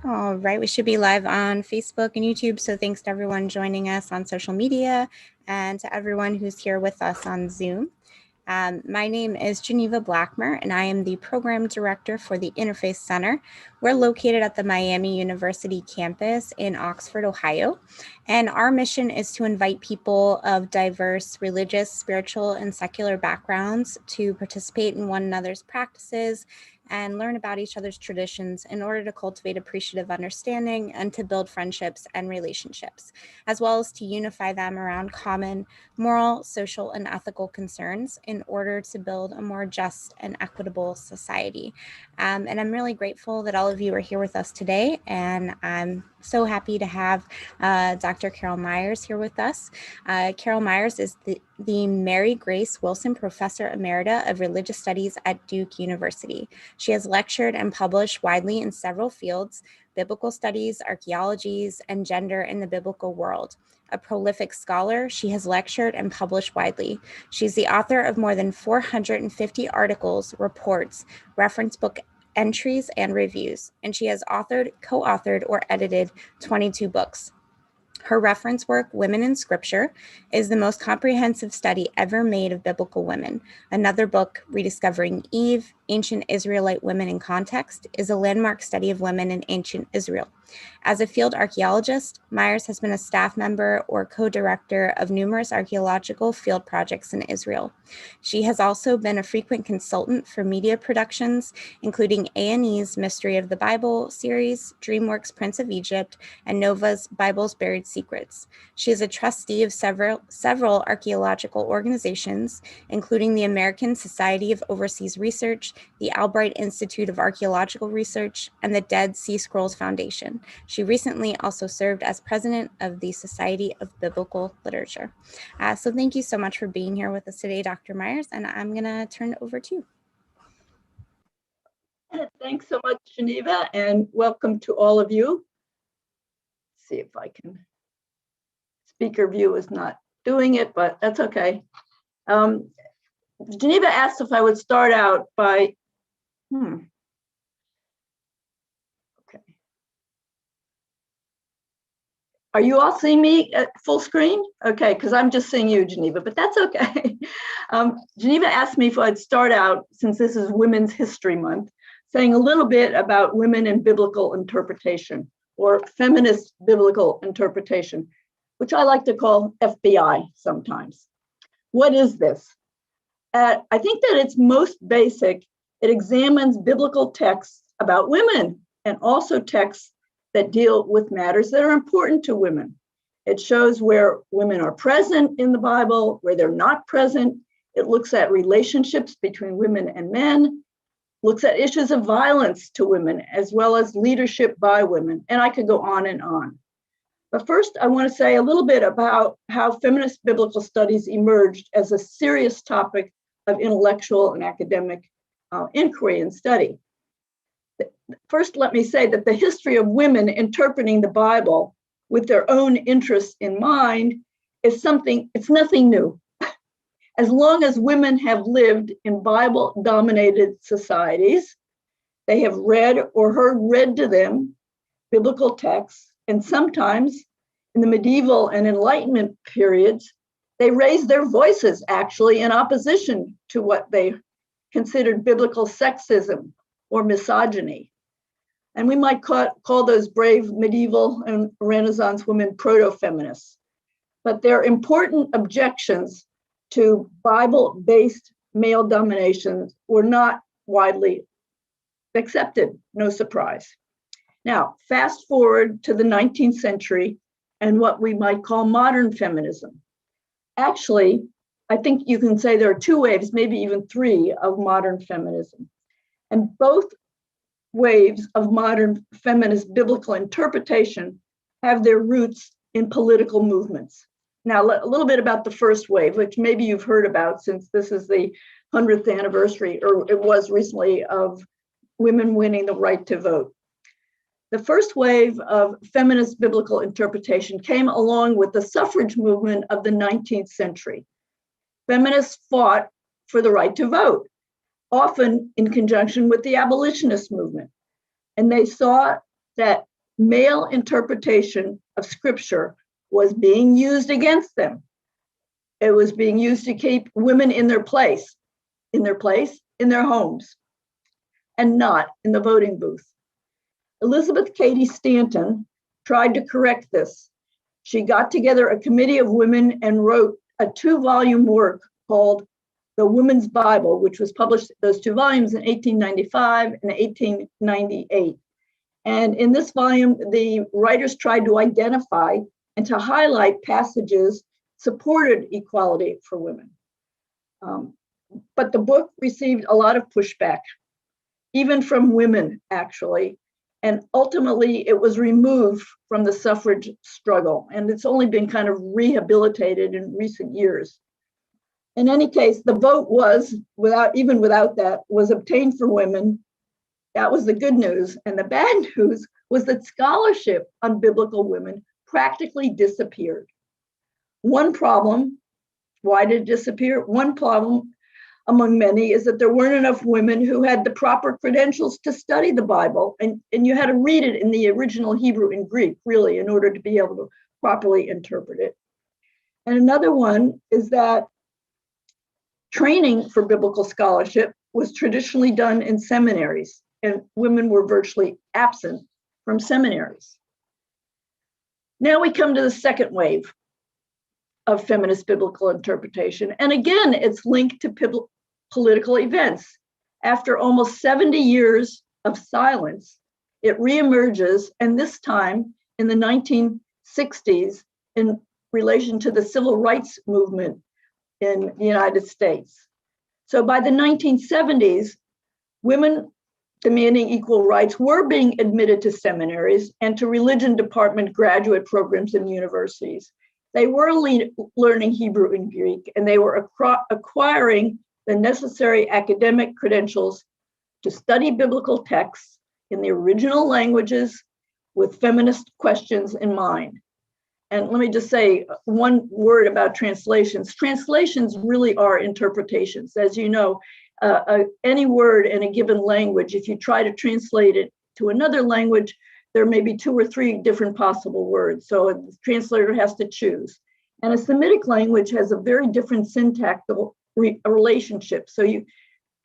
All right, we should be live on Facebook and YouTube, so thanks to everyone joining us on social media and to everyone who's here with us on Zoom. My name is Geneva Blackmer, and I am the Program Director for the Interfaith Center. We're located at the Miami University campus in Oxford, Ohio, and our mission is to invite people of diverse religious, spiritual, and secular backgrounds to participate in one another's practices and learn about each other's traditions in order to cultivate appreciative understanding and to build friendships and relationships, as well as to unify them around common moral, social, and ethical concerns in order to build a more just and equitable society. And I'm really grateful that all of you are here with us today, and I'm so happy to have Dr. Carol Meyers here with us. Carol Meyers is the Mary Grace Wilson Professor Emerita of Religious Studies at Duke University. She has lectured and published widely in several fields: biblical studies, archaeologies, and gender in the biblical world. A prolific scholar, she has lectured and published widely. She's the author of more than 450 articles, reports, reference book entries, and reviews, and she has authored, co-authored, or edited 22 books. Her reference work, Women in Scripture, is the most comprehensive study ever made of biblical women. Another book, Rediscovering Eve, Ancient Israelite Women in Context, is a landmark study of women in ancient Israel. As a field archaeologist, Meyers has been a staff member or co-director of numerous archaeological field projects in Israel. She has also been a frequent consultant for media productions, including A&E's Mystery of the Bible series, DreamWorks' Prince of Egypt, and Nova's Bible's Buried Secrets. She is a trustee of several archaeological organizations, including the American Society of Overseas Research, the Albright Institute of Archaeological Research, and the Dead Sea Scrolls Foundation. She recently also served as president of the Society of Biblical Literature. So thank you so much for being here with us today, Dr. Meyers, and I'm going to turn it over to you. Thanks so much, Geneva, and welcome to all of you. Let's see if I can. Speaker view is not doing it, but that's okay. Geneva asked if I would start out by, okay. Are you all seeing me at full screen? Okay, because I'm just seeing you, Geneva, but that's okay. Geneva asked me if I'd start out, since this is Women's History Month, saying a little bit about women in biblical interpretation, or feminist biblical interpretation, which I like to call FBI sometimes. What is this? I think that it's most basic. It examines biblical texts about women and also texts that deal with matters that are important to women. It shows where women are present in the Bible, where they're not present. It looks at relationships between women and men, looks at issues of violence to women, as well as leadership by women. And I could go on and on. But first, I want to say a little bit about how feminist biblical studies emerged as a serious topic of intellectual and academic inquiry and study. First, let me say that the history of women interpreting the Bible with their own interests in mind is it's nothing new. As long as women have lived in Bible-dominated societies, they have read or heard read to them biblical texts, and sometimes in the medieval and Enlightenment periods, they raised their voices actually in opposition to what they considered biblical sexism or misogyny. And we might call those brave medieval and Renaissance women proto-feminists. But their important objections to Bible-based male domination were not widely accepted, no surprise. Now, fast forward to the 19th century and what we might call modern feminism. Actually, I think you can say there are two waves, maybe even three, of modern feminism. And both waves of modern feminist biblical interpretation have their roots in political movements. Now, a little bit about the first wave, which maybe you've heard about since this is the 100th anniversary, or it was recently, of women winning the right to vote. The first wave of feminist biblical interpretation came along with the suffrage movement of the 19th century. Feminists fought for the right to vote, often in conjunction with the abolitionist movement. And they saw that male interpretation of scripture was being used against them. It was being used to keep women in their place, in their homes, and not in the voting booth. Elizabeth Cady Stanton tried to correct this. She got together a committee of women and wrote a 2-volume work called The Woman's Bible, which was published, those 2 volumes, in 1895 and 1898. And in this volume, the writers tried to identify and to highlight passages supported equality for women. But the book received a lot of pushback, even from women, actually. And ultimately, it was removed from the suffrage struggle. And it's only been kind of rehabilitated in recent years. In any case, the vote was, even without that, was obtained for women. That was the good news. And the bad news was that scholarship on biblical women practically disappeared. One problem, why did it disappear? One problem among many is that there weren't enough women who had the proper credentials to study the Bible. And you had to read it in the original Hebrew and Greek, really, in order to be able to properly interpret it. And another one is that training for biblical scholarship was traditionally done in seminaries, and women were virtually absent from seminaries. Now we come to the second wave of feminist biblical interpretation. And again, it's linked to political events. After almost 70 years of silence, it reemerges, and this time in the 1960s in relation to the civil rights movement in the United States. So by the 1970s, women demanding equal rights were being admitted to seminaries and to religion department graduate programs in universities. They were learning Hebrew and Greek, and they were acquiring the necessary academic credentials to study biblical texts in the original languages with feminist questions in mind. And let me just say one word about translations. Translations really are interpretations. As you know, any word in a given language, if you try to translate it to another language, there may be 2 or 3 different possible words. So the translator has to choose. And a Semitic language has a very different syntactical relationship. So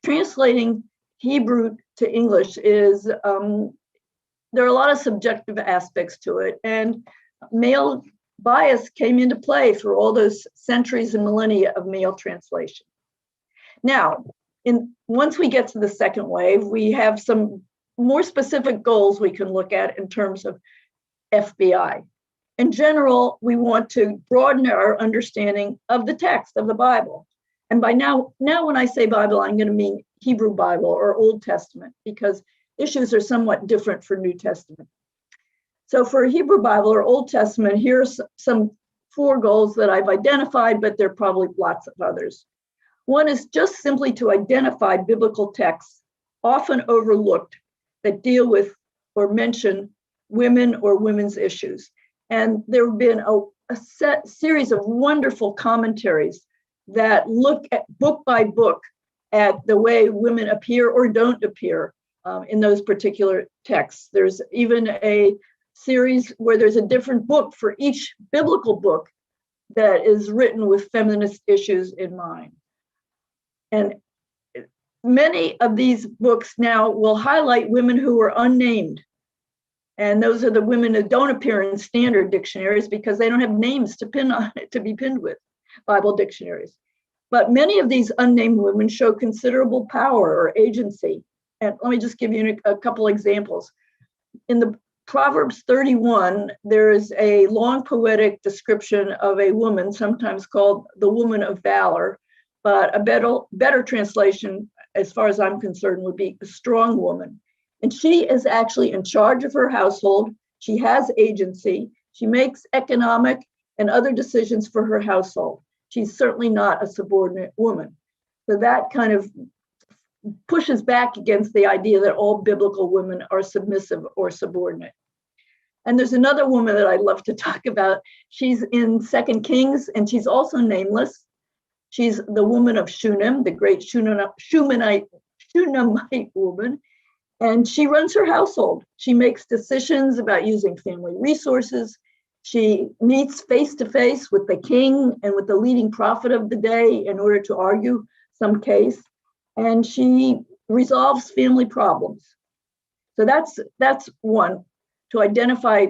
translating Hebrew to English is, there are a lot of subjective aspects to it. And male bias came into play through all those centuries and millennia of male translation. Now, once we get to the second wave, we have some more specific goals we can look at in terms of FBI. In general, we want to broaden our understanding of the text of the Bible. And by now when I say Bible, I'm going to mean Hebrew Bible or Old Testament, because issues are somewhat different for New Testament. So for Hebrew Bible or Old Testament, here's some 4 goals that I've identified, but there are probably lots of others. One is just simply to identify biblical texts, often overlooked, that deal with or mention women or women's issues. And there have been a series of wonderful commentaries that look at book by book at the way women appear or don't appear in those particular texts. There's even a series where there's a different book for each biblical book that is written with feminist issues in mind. And many of these books now will highlight women who are unnamed. And those are the women who don't appear in standard dictionaries because they don't have names to pin on it, to be pinned with Bible dictionaries. But many of these unnamed women show considerable power or agency. And let me just give you a couple examples. In the Proverbs 31, there is a long poetic description of a woman, sometimes called the woman of valor, but a better translation, as far as I'm concerned, would be a strong woman. And she is actually in charge of her household. She has agency. She makes economic and other decisions for her household. She's certainly not a subordinate woman. So that kind of pushes back against the idea that all biblical women are submissive or subordinate. And there's another woman that I love to talk about. She's in 2 Kings, and she's also nameless. She's the woman of Shunem, the great Shunammite woman. And she runs her household. She makes decisions about using family resources. She meets face to face with the king and with the leading prophet of the day in order to argue some case. And she resolves family problems. So that's one, to identify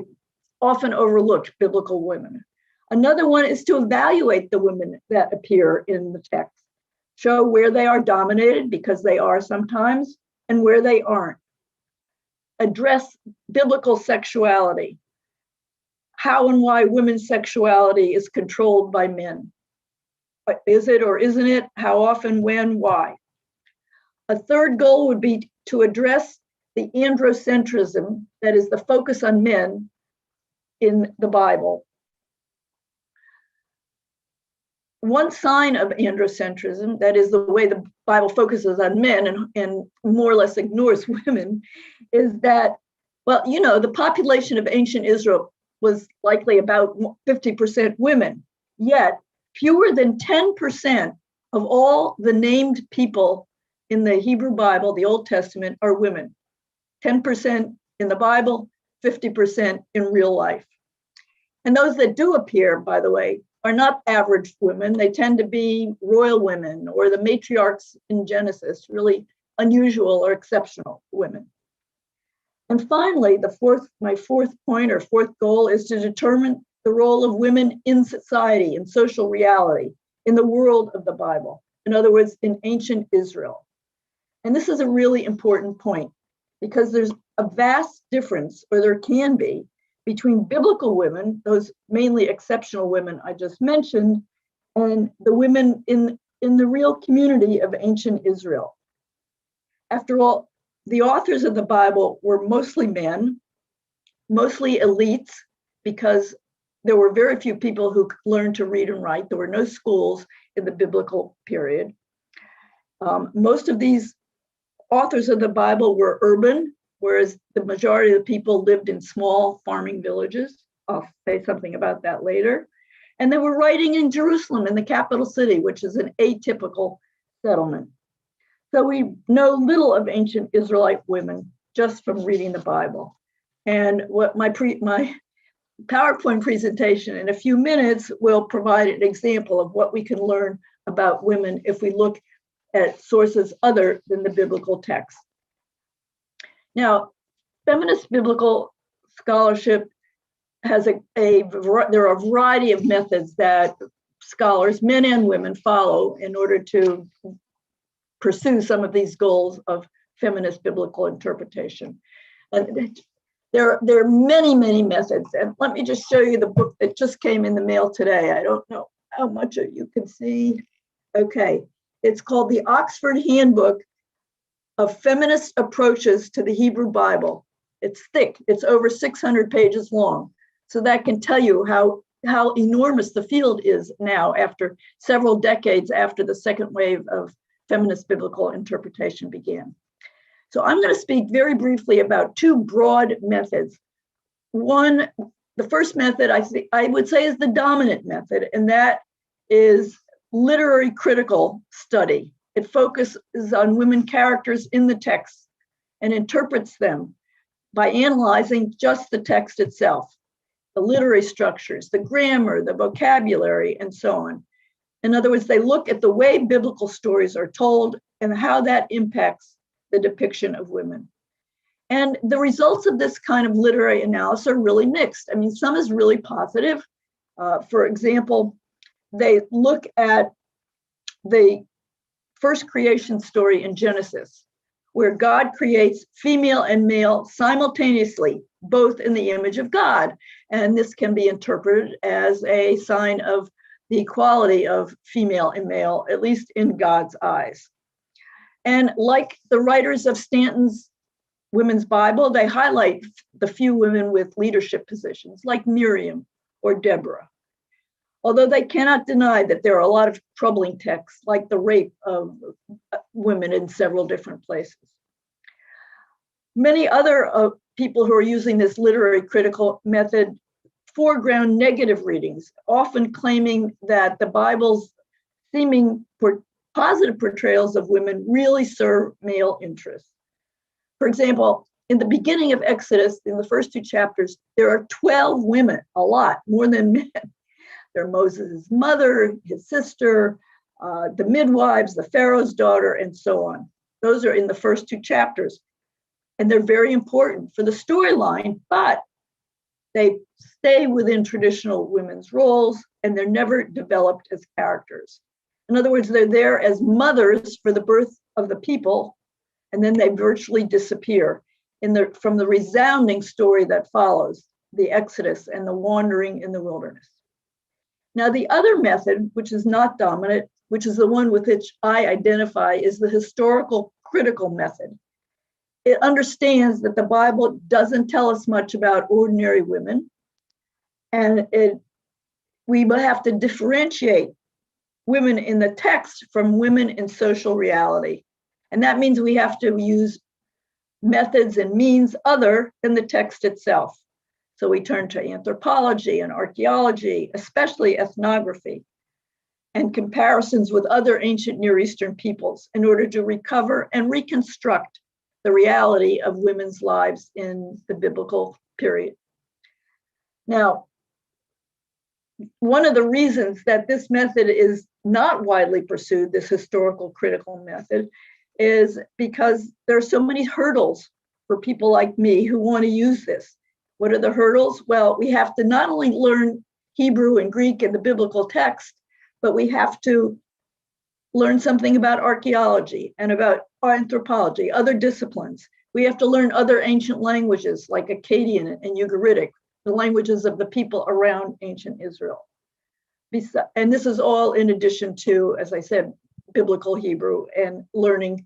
often overlooked biblical women. Another one is to evaluate the women that appear in the text, show where they are dominated, because they are sometimes, and where they aren't. Address biblical sexuality, how and why women's sexuality is controlled by men. Is it or isn't it? How often, when, why? A third goal would be to address the androcentrism, that is the focus on men in the Bible. One sign of androcentrism, that is the way the Bible focuses on men and more or less ignores women, is that, well, you know, the population of ancient Israel was likely about 50% women, yet fewer than 10% of all the named people in the Hebrew Bible, the Old Testament, are women. 10% in the Bible, 50% in real life. And those that do appear, by the way, are not average women. They tend to be royal women or the matriarchs in Genesis, really unusual or exceptional women. And finally, my fourth point or fourth goal is to determine the role of women in society, in social reality, in the world of the Bible. In other words, in ancient Israel. And this is a really important point because there's a vast difference, or there can be, between biblical women, those mainly exceptional women I just mentioned, and the women in the real community of ancient Israel. After all, the authors of the Bible were mostly men, mostly elites, because there were very few people who learned to read and write. There were no schools in the biblical period. Most of these authors of the Bible were urban, whereas the majority of the people lived in small farming villages. I'll say something about that later. And they were writing in Jerusalem, in the capital city, which is an atypical settlement. So we know little of ancient Israelite women just from reading the Bible. And what my PowerPoint presentation in a few minutes will provide an example of what we can learn about women if we look at sources other than the biblical text. Now, feminist biblical scholarship has there are a variety of methods that scholars, men and women, follow in order to pursue some of these goals of feminist biblical interpretation. And there are many, many methods. And let me just show you the book that just came in the mail today. I don't know how much of you can see. Okay, it's called the Oxford Handbook of Feminist Approaches to the Hebrew Bible. It's thick, it's over 600 pages long. So that can tell you how enormous the field is now, after several decades after the second wave of feminist biblical interpretation began. So I'm going to speak very briefly about two broad methods. One, the first method I would say is the dominant method, and that is literary critical study. It focuses on women characters in the text and interprets them by analyzing just the text itself, the literary structures, the grammar, the vocabulary, and so on. In other words, they look at the way biblical stories are told and how that impacts the depiction of women. And the results of this kind of literary analysis are really mixed. I mean, some is really positive. For example, they look at the first creation story in Genesis, where God creates female and male simultaneously, both in the image of God. And this can be interpreted as a sign of the equality of female and male, at least in God's eyes. And like the writers of Stanton's Women's Bible, they highlight the few women with leadership positions, like Miriam or Deborah. Although they cannot deny that there are a lot of troubling texts, like the rape of women in several different places. Many other people who are using this literary critical method foreground negative readings, often claiming that the Bible's seeming positive portrayals of women really serve male interests. For example, in the beginning of Exodus, in the first 2 chapters, there are 12 women, a lot, more than men. There are Moses' mother, his sister, the midwives, the Pharaoh's daughter, and so on. Those are in the first 2 chapters. And they're very important for the storyline, but they stay within traditional women's roles, and they're never developed as characters. In other words, they're there as mothers for the birth of the people, and then they virtually disappear from the resounding story that follows, the Exodus and the wandering in the wilderness. Now, the other method, which is not dominant, which is the one with which I identify, is the historical critical method. It understands that the Bible doesn't tell us much about ordinary women, and we have to differentiate women in the text from women in social reality. And that means we have to use methods and means other than the text itself. So we turn to anthropology and archaeology, especially ethnography, and comparisons with other ancient Near Eastern peoples in order to recover and reconstruct the reality of women's lives in the biblical period. Now, one of the reasons that this method is not widely pursued, this historical critical method, is because there are so many hurdles for people like me who want to use this. What are the hurdles? Well, we have to not only learn Hebrew and Greek and the biblical text, but we have to learn something about archaeology and about anthropology, other disciplines. We have to learn other ancient languages like Akkadian and Ugaritic, the languages of the people around ancient Israel. And this is all in addition to, as I said, biblical Hebrew and learning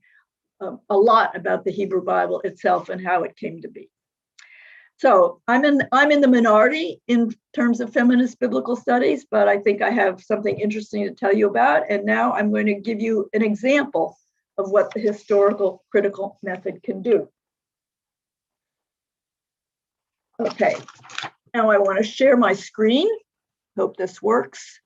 a lot about the Hebrew Bible itself and how it came to be. So I'm in the minority in terms of feminist biblical studies, but I think I have something interesting to tell you about. And now I'm going to give you an example of what the historical critical method can do. Okay, now I want to share my screen. Hope this works.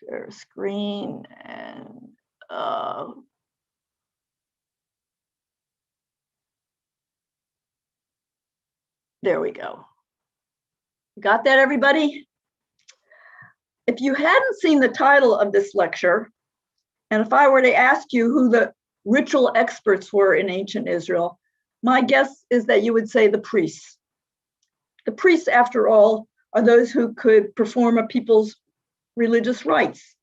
Share a screen and there we go. Got that, everybody? If you hadn't seen the title of this lecture, and if I were to ask you who the ritual experts were in ancient Israel, my guess is that you would say the priests. The priests, after all, are those who could perform a people's religious rites.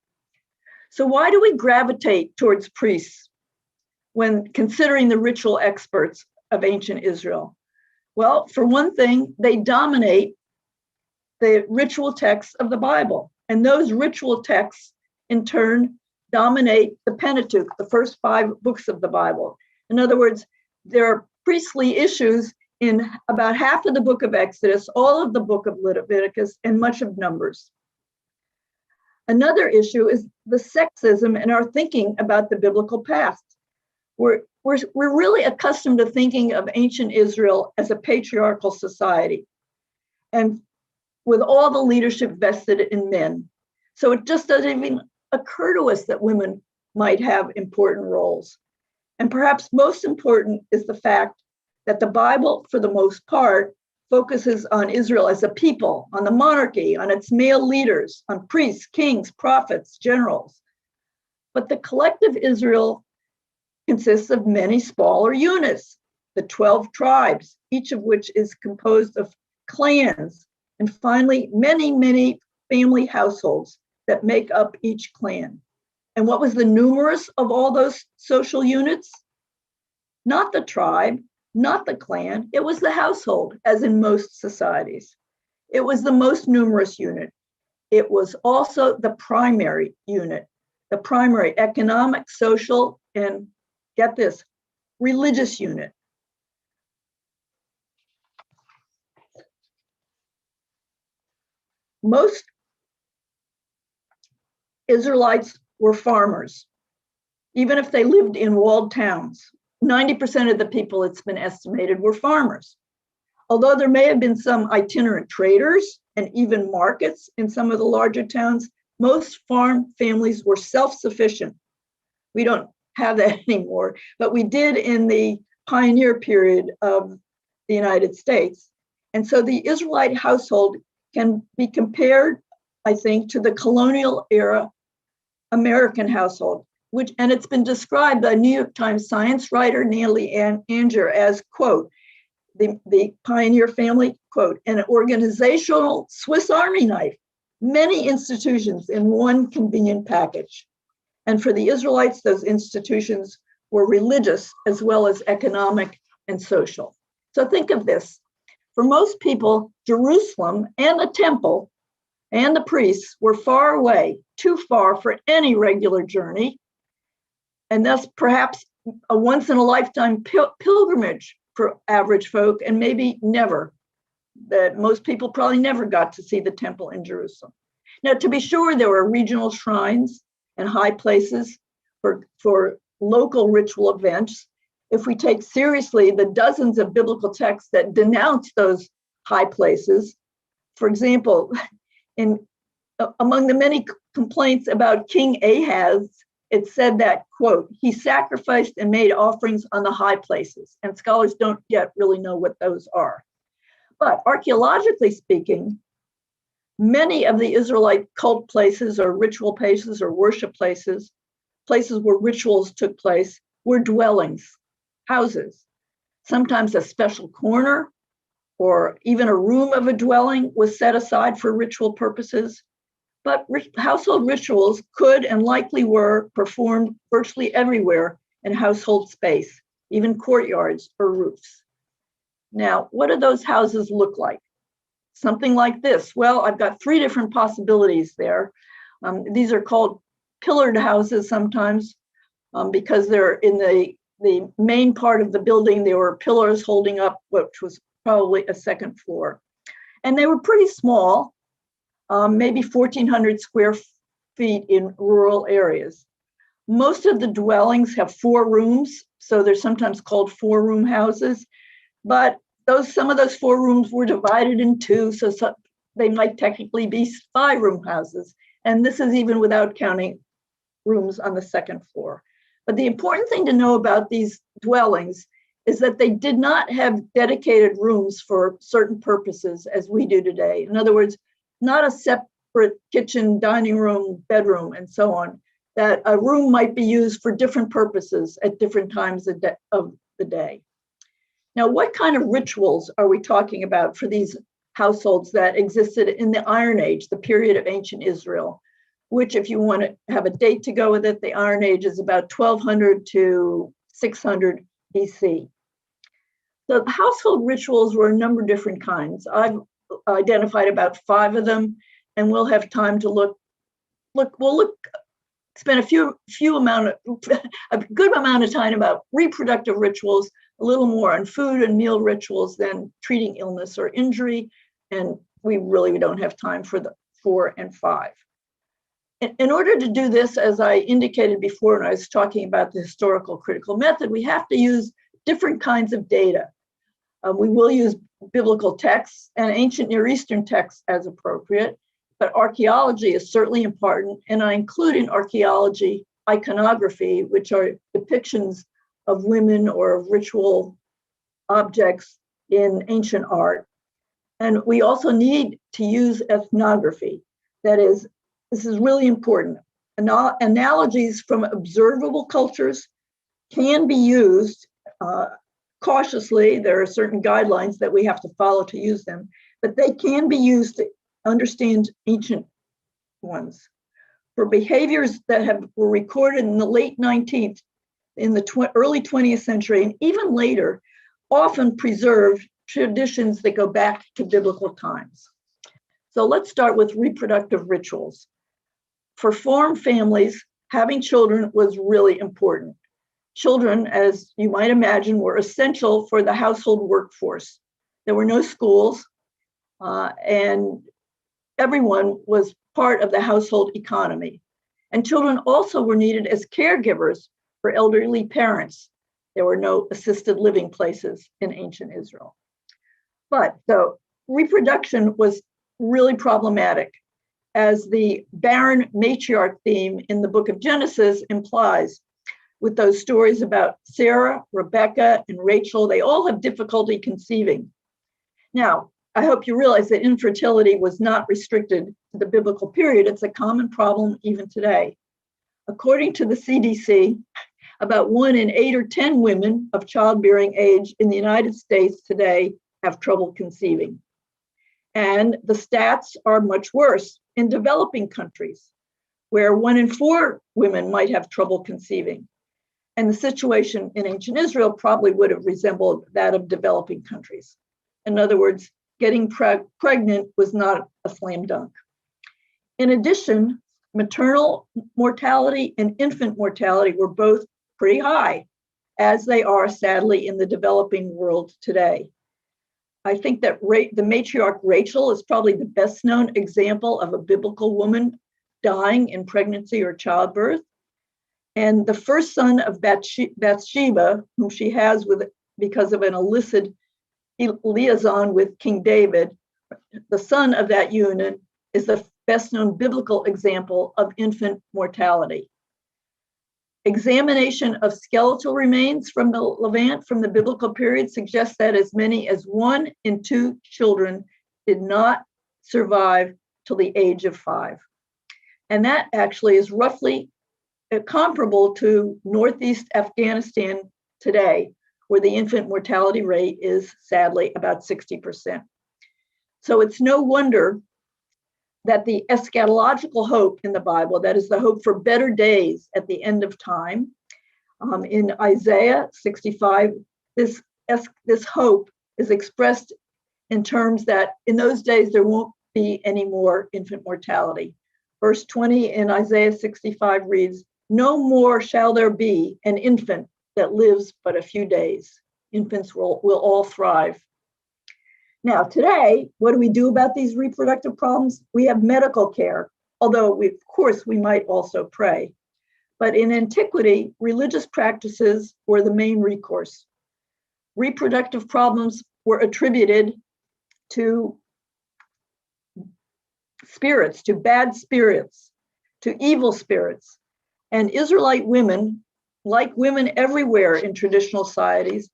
So why do we gravitate towards priests when considering the ritual experts of ancient Israel? Well, for one thing, they dominate the ritual texts of the Bible. And those ritual texts, in turn, dominate the Pentateuch, the first 5 books of the Bible. In other words, there are priestly issues in about half of the book of Exodus, all of the book of Leviticus, and much of Numbers. Another issue is the sexism in our thinking about the biblical past. We're really accustomed to thinking of ancient Israel as a patriarchal society, and with all the leadership vested in men. So it just doesn't even occur to us that women might have important roles. And perhaps most important is the fact that the Bible, for the most part, focuses on Israel as a people, on the monarchy, on its male leaders, on priests, kings, prophets, generals. But the collective Israel consists of many smaller units, the 12 tribes, each of which is composed of clans, and finally, many, many family households that make up each clan. And what was the numerous of all those social units? Not the tribe, not the clan, it was the household, as in most societies. It was the most numerous unit. It was also the primary unit, the primary economic, social, and get this, religious unit. Most Israelites were farmers, even if they lived in walled towns. 90% of the people, it's been estimated, were farmers. Although there may have been some itinerant traders and even markets in some of the larger towns, most farm families were self-sufficient, We don't have that anymore, but we did in the pioneer period of the United States. And so the Israelite household can be compared, I think, to the colonial era American household, and it's been described by New York Times science writer Neely Anger as, quote, the pioneer family, quote, an organizational Swiss Army knife, many institutions in one convenient package. And for the Israelites, those institutions were religious as well as economic and social. So think of this. For most people, Jerusalem and the temple and the priests were far away, too far for any regular journey, and thus perhaps a once-in-a-lifetime pilgrimage for average folk, and maybe never. That most people probably never got to see the temple in Jerusalem. Now, to be sure, there were regional shrines and high places for local ritual events. If we take seriously the dozens of biblical texts that denounce those high places, for example, among the many complaints about King Ahaz, it said that, quote, he sacrificed and made offerings on the high places, and scholars don't yet really know what those are. But archaeologically speaking, many of the Israelite cult places or ritual places or worship places, places where rituals took place, were dwellings, houses. Sometimes a special corner or even a room of a dwelling was set aside for ritual purposes. But household rituals could and likely were performed virtually everywhere in household space, even courtyards or roofs. Now, what do those houses look like? Something like this. Well, I've got three different possibilities there. These are called pillared houses sometimes because they're in the main part of the building. There were pillars holding up, which was probably a second floor. And they were pretty small, maybe 1,400 square feet in rural areas. Most of the dwellings have 4 rooms, so they're sometimes called 4-room houses. But some of those 4 rooms were divided in 2, so they might technically be 5-room houses. And this is even without counting rooms on the second floor. But the important thing to know about these dwellings is that they did not have dedicated rooms for certain purposes as we do today. In other words, not a separate kitchen, dining room, bedroom, and so on, that a room might be used for different purposes at different times of the day. Now, what kind of rituals are we talking about for these households that existed in the Iron Age, the period of ancient Israel, which, if you want to have a date to go with it, the Iron Age is about 1200 to 600 BC. The household rituals were a number of different kinds. I've identified about 5 of them, and we'll have time to spend a good amount of time about reproductive rituals, a little more on food and meal rituals than treating illness or injury, and we really don't have time for the 4 and 5. In order to do this, as I indicated before when I was talking about the historical critical method, we have to use different kinds of data. We will use biblical texts and ancient Near Eastern texts as appropriate, but archaeology is certainly important, and I include in archaeology iconography, which are depictions of women or of ritual objects in ancient art. And we also need to use ethnography. That is, this is really important. Analogies from observable cultures can be used cautiously. There are certain guidelines that we have to follow to use them, but they can be used to understand ancient ones. For behaviors that were recorded in the late 19th, in the early 20th century, and even later, often preserved traditions that go back to biblical times. So let's start with reproductive rituals. For farm families, having children was really important. Children, as you might imagine, were essential for the household workforce. There were no schools, and everyone was part of the household economy. And children also were needed as caregivers for elderly parents. There were no assisted living places in ancient Israel. But so reproduction was really problematic, as the barren matriarch theme in the book of Genesis implies. with those stories about Sarah, Rebecca, and Rachel. They all have difficulty conceiving. Now, I hope you realize that infertility was not restricted to the biblical period. It's a common problem even today. According to the CDC, about 1 in 8 or 10 women of childbearing age in the United States today have trouble conceiving. And the stats are much worse in developing countries, where 1 in 4 women might have trouble conceiving. And the situation in ancient Israel probably would have resembled that of developing countries. In other words, getting pregnant was not a slam dunk. In addition, maternal mortality and infant mortality were both pretty high, as they are sadly in the developing world today. I think that the matriarch Rachel is probably the best known example of a biblical woman dying in pregnancy or childbirth. And the first son of Bathsheba, whom she has because of an illicit liaison with King David, the son of that union, is the best known biblical example of infant mortality. Examination of skeletal remains from the Levant from the biblical period suggests that as many as 1 in 2 children did not survive till the age of 5. And that actually is roughly comparable to Northeast Afghanistan today, where the infant mortality rate is sadly about 60%. So it's no wonder that the eschatological hope in the Bible, that is the hope for better days at the end of time, in Isaiah 65, this hope is expressed in terms that in those days there won't be any more infant mortality. Verse 20 in Isaiah 65 reads, "No more shall there be an infant that lives but a few days. Infants will all thrive." Now, today, what do we do about these reproductive problems? We have medical care, although of course we might also pray. But in antiquity, religious practices were the main recourse. Reproductive problems were attributed to spirits, to bad spirits, to evil spirits. And Israelite women, like women everywhere in traditional societies,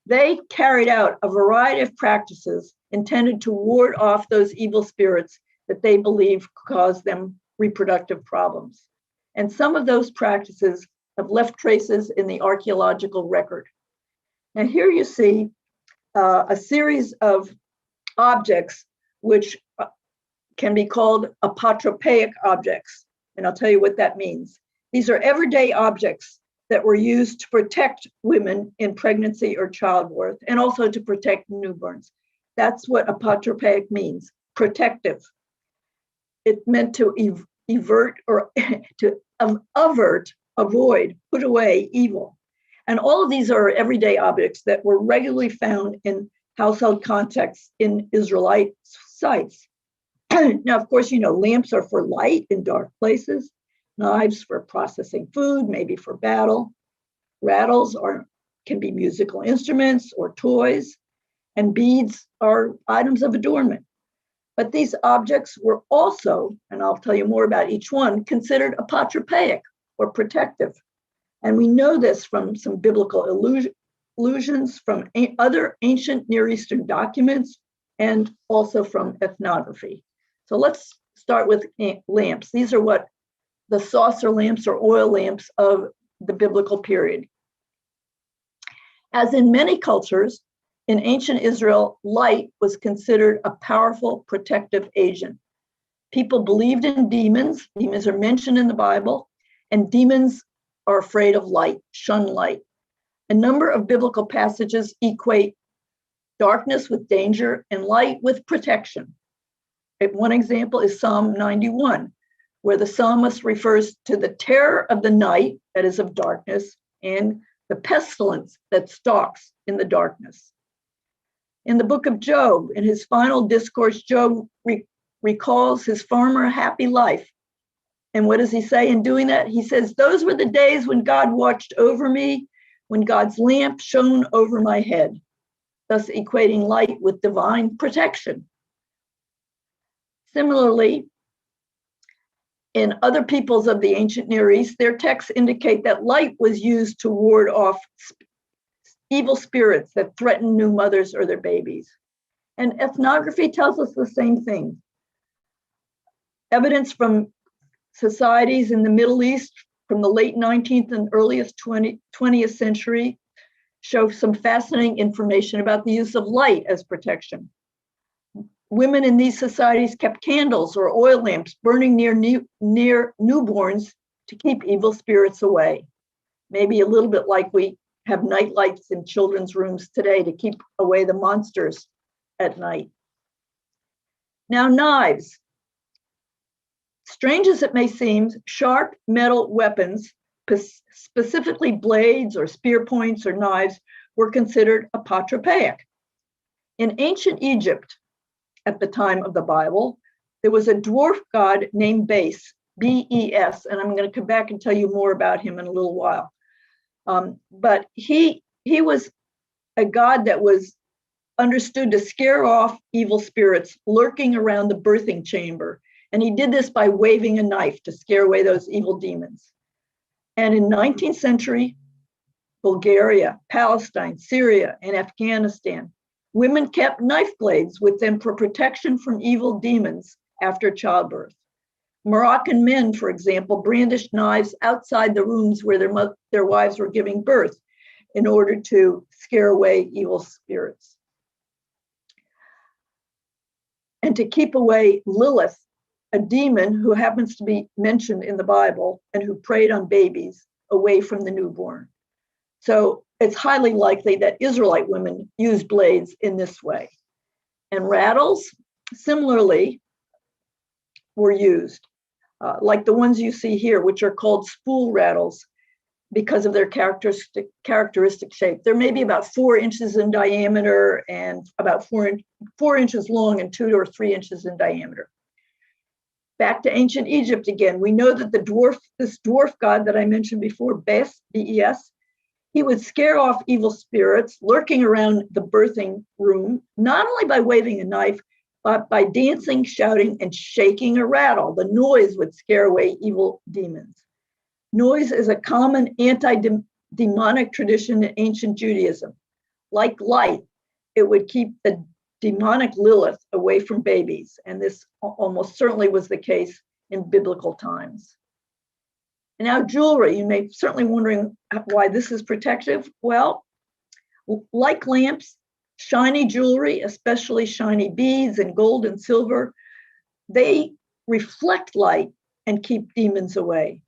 they carried out a variety of practices intended to ward off those evil spirits that they believed caused them reproductive problems. And some of those practices have left traces in the archaeological record. Now here you see a series of objects which can be called apotropaic objects. And I'll tell you what that means. These are everyday objects that were used to protect women in pregnancy or childbirth, and also to protect newborns. That's what apotropaic means, protective. It meant to avert or to avert, avoid, put away evil. And all of these are everyday objects that were regularly found in household contexts in Israelite sites. Now, of course, you know, lamps are for light in dark places, knives for processing food, maybe for battle. Rattles can be musical instruments or toys, and beads are items of adornment. But these objects were also, and I'll tell you more about each one, considered apotropaic or protective. And we know this from some biblical allusions, from other ancient Near Eastern documents, and also from ethnography. So let's start with lamps. These are what the saucer lamps or oil lamps of the biblical period. As in many cultures, in ancient Israel, light was considered a powerful protective agent. People believed in demons. Demons are mentioned in the Bible, and demons are afraid of light, shun light. A number of biblical passages equate darkness with danger and light with protection. One example is Psalm 91, where the psalmist refers to the terror of the night, that is of darkness, and the pestilence that stalks in the darkness. In the book of Job, in his final discourse, Job recalls his former happy life. And what does he say in doing that? He says, "Those were the days when God watched over me, when God's lamp shone over my head," thus equating light with divine protection. Similarly, In other peoples of the ancient Near East, their texts indicate that light was used to ward off evil spirits that threaten new mothers or their babies. And ethnography tells us the same thing. Evidence from societies in the Middle East from the late 19th and earliest 20th century show some fascinating information about the use of light as protection. Women in these societies kept candles or oil lamps burning near newborns to keep evil spirits away. Maybe a little bit like we have night lights in children's rooms today to keep away the monsters at night. Now, knives. Strange as it may seem, sharp metal weapons, specifically blades or spear points or knives, were considered apotropaic. In ancient Egypt, at the time of the Bible, there was a dwarf god named Bes, B-E-S, and I'm going to come back and tell you more about him in a little while. But he was a god that was understood to scare off evil spirits lurking around the birthing chamber. And he did this by waving a knife to scare away those evil demons. And in 19th century, Bulgaria, Palestine, Syria, and Afghanistan, women kept knife blades with them for protection from evil demons after childbirth. Moroccan men, for example, brandished knives outside the rooms where their wives were giving birth in order to scare away evil spirits. And to keep away Lilith, a demon who happens to be mentioned in the Bible and who preyed on babies away from the newborn. So it's highly likely that Israelite women used blades in this way. And rattles, similarly, were used, like the ones you see here, which are called spool rattles because of their characteristic shape. They're maybe about 4 inches in diameter and about 4 inches long and 2 or 3 inches in diameter. Back to ancient Egypt again, we know that this dwarf god that I mentioned before, Bes, B-E-S, he would scare off evil spirits lurking around the birthing room, not only by waving a knife, but by dancing, shouting, and shaking a rattle. The noise would scare away evil demons. Noise is a common anti-demonic tradition in ancient Judaism. Like light, it would keep the demonic Lilith away from babies, and this almost certainly was the case in biblical times. And now jewelry, you may certainly wondering why this is protective. Well, like lamps, shiny jewelry, especially shiny beads and gold and silver, they reflect light and keep demons away.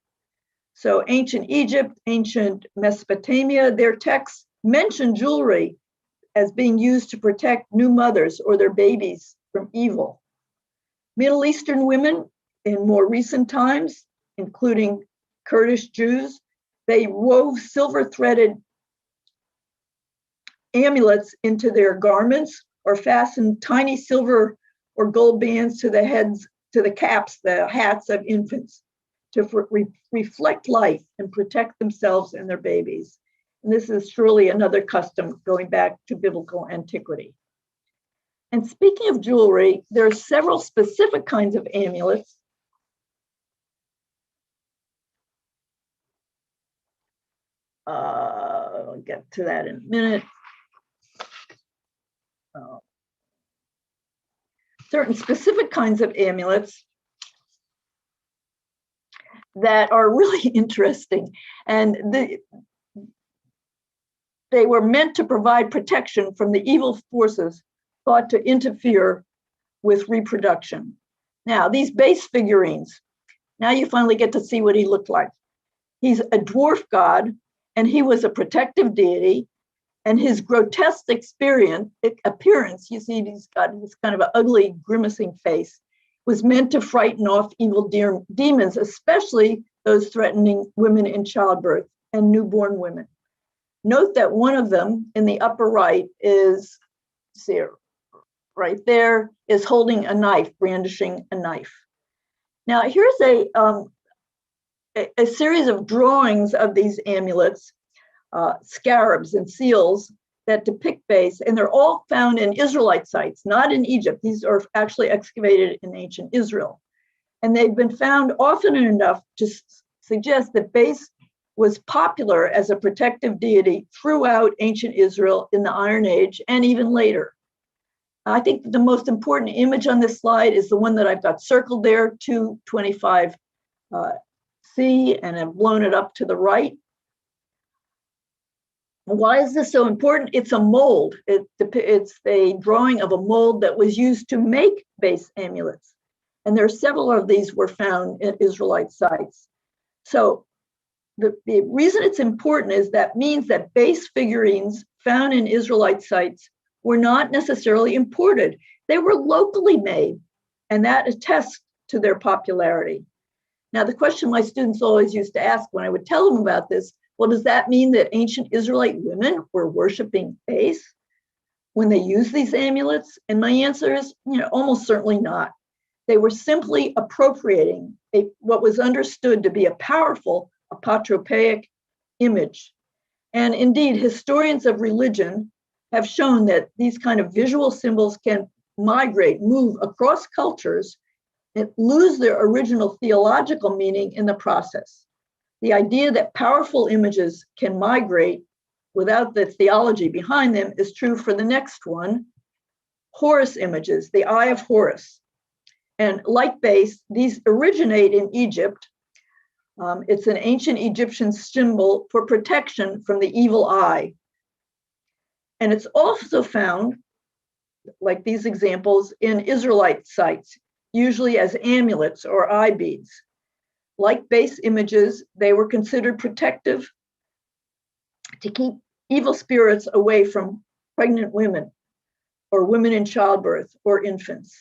So ancient Egypt, ancient Mesopotamia, their texts mention jewelry as being used to protect new mothers or their babies from evil. Middle Eastern women in more recent times, including Kurdish Jews, they wove silver-threaded amulets into their garments or fastened tiny silver or gold bands to the heads, to the caps, the hats of infants to reflect light and protect themselves and their babies. And this is surely another custom going back to biblical antiquity. And speaking of jewelry, there are several specific kinds of amulets. I'll get to that in a minute. Certain specific kinds of amulets that are really interesting. And they were meant to provide protection from the evil forces thought to interfere with reproduction. Now, these base figurines, now you finally get to see what he looked like. He's a dwarf god, and he was a protective deity, and his grotesque appearance, you see he's got this kind of an ugly, grimacing face, was meant to frighten off evil demons, especially those threatening women in childbirth and newborn women. Note that one of them in the upper right is, see, right there, is holding a knife, brandishing a knife. Now, here's a series of drawings of these amulets, scarabs and seals that depict base, and they're all found in Israelite sites, not in Egypt. These are actually excavated in ancient Israel. And they've been found often enough to suggest that base was popular as a protective deity throughout ancient Israel in the Iron Age and even later. I think the most important image on this slide is the one that I've got circled there, 225C, and I've blown it up to the right. Why is this so important? It's a mold. It's a drawing of a mold that was used to make base amulets. And there are several of these were found at Israelite sites. So the reason it's important is that means that base figurines found in Israelite sites were not necessarily imported. They were locally made, and that attests to their popularity. Now, the question my students always used to ask when I would tell them about this, well, does that mean that ancient Israelite women were worshiping base when they used these amulets? And my answer is, almost certainly not. They were simply appropriating what was understood to be a powerful apotropaic image. And indeed, historians of religion have shown that these kind of visual symbols can migrate, move across cultures, and lose their original theological meaning in the process. The idea that powerful images can migrate without the theology behind them is true for the next one, Horus images, the Eye of Horus. And like base, these originate in Egypt. It's an ancient Egyptian symbol for protection from the evil eye. And it's also found, like these examples, in Israelite sites, usually as amulets or eye beads. Like base images, they were considered protective to keep evil spirits away from pregnant women or women in childbirth or infants.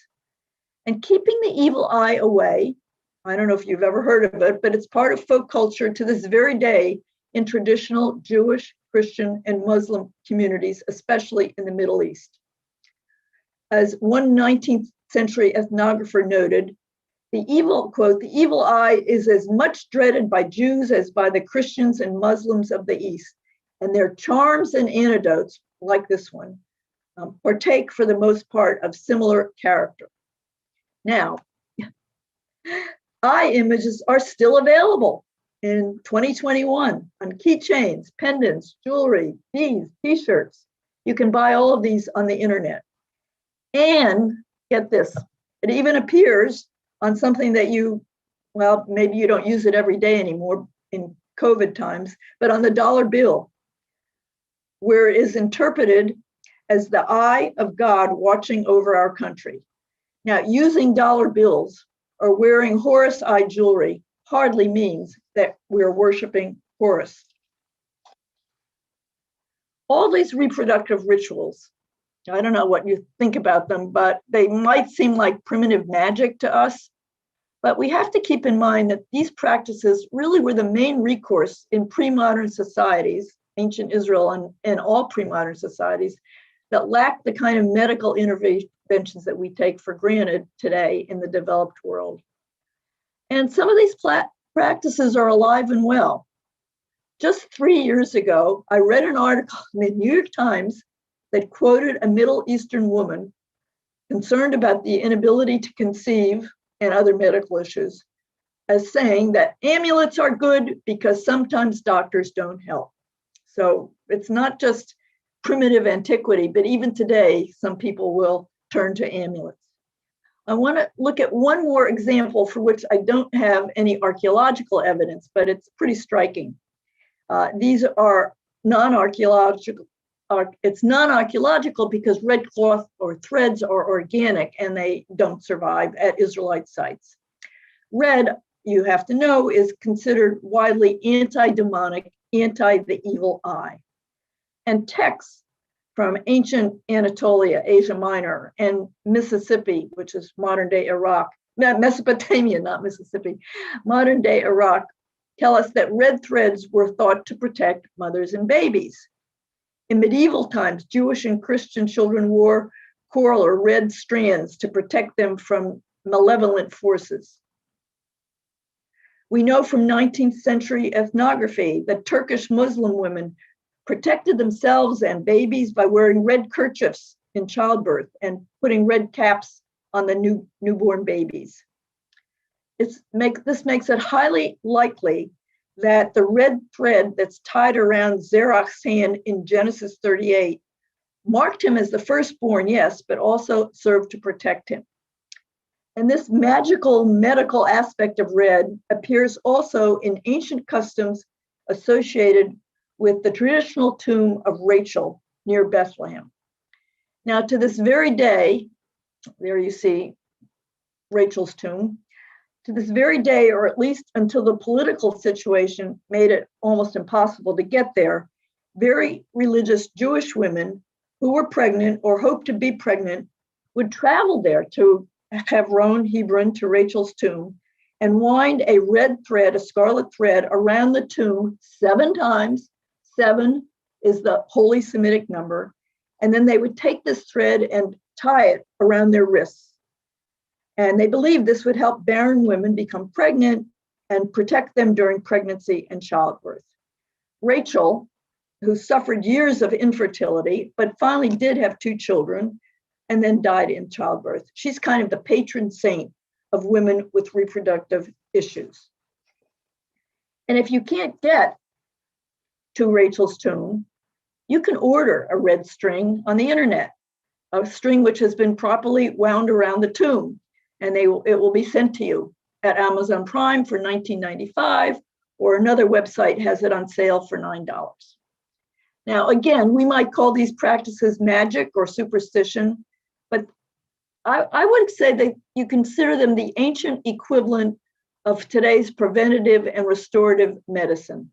And keeping the evil eye away, I don't know if you've ever heard of it, but it's part of folk culture to this very day in traditional Jewish, Christian, and Muslim communities, especially in the Middle East. As one 19th century ethnographer noted, the evil, quote, the evil eye is as much dreaded by Jews as by the Christians and Muslims of the East, and their charms and antidotes, like this one, partake for the most part of similar character. Now, eye images are still available in 2021 on keychains, pendants, jewelry, beads, t-shirts. You can buy all of these on the internet. And get this, it even appears on something that maybe you don't use it every day anymore in COVID times, but on the dollar bill, where it is interpreted as the eye of God watching over our country. Now, using dollar bills or wearing Horus eye jewelry hardly means that we're worshiping Horus. All these reproductive rituals, I don't know what you think about them, but they might seem like primitive magic to us. But we have to keep in mind that these practices really were the main recourse in pre-modern societies, ancient Israel and all pre-modern societies, that lacked the kind of medical interventions that we take for granted today in the developed world. And some of these practices are alive and well. Just 3 years ago, I read an article in the New York Times that quoted a Middle Eastern woman concerned about the inability to conceive and other medical issues as saying that amulets are good because sometimes doctors don't help. So it's not just primitive antiquity, but even today, some people will turn to amulets. I want to look at one more example for which I don't have any archaeological evidence, but it's pretty striking. These are non-archaeological. It's non-archaeological because red cloth or threads are organic and they don't survive at Israelite sites. Red, you have to know, is considered widely anti-demonic, anti-the evil eye. And texts from ancient Anatolia, Asia Minor, and Mississippi, which is modern-day Iraq, Mesopotamia, not Mississippi, modern-day Iraq, tell us that red threads were thought to protect mothers and babies. In medieval times, Jewish and Christian children wore coral or red strands to protect them from malevolent forces. We know from 19th century ethnography that Turkish Muslim women protected themselves and babies by wearing red kerchiefs in childbirth and putting red caps on the newborn babies. This makes it highly likely that the red thread that's tied around Zerach's hand in Genesis 38 marked him as the firstborn, yes, but also served to protect him. And this magical medical aspect of red appears also in ancient customs associated with the traditional tomb of Rachel near Bethlehem. Now, to this very day, there you see Rachel's tomb. To this very day, or at least until the political situation made it almost impossible to get there, very religious Jewish women who were pregnant or hoped to be pregnant would travel there to Hebron, to Rachel's tomb, and wind a red thread, a scarlet thread, around the tomb 7 times. 7 is the Holy Semitic number. And then they would take this thread and tie it around their wrists. And they believed this would help barren women become pregnant and protect them during pregnancy and childbirth. Rachel, who suffered years of infertility, but finally did have 2 children and then died in childbirth. She's kind of the patron saint of women with reproductive issues. And if you can't get to Rachel's tomb, you can order a red string on the internet, a string which has been properly wound around the tomb, and it will be sent to you at Amazon Prime for $19.95, or another website has it on sale for $9. Now, again, we might call these practices magic or superstition, but I would say that you consider them the ancient equivalent of today's preventative and restorative medicine.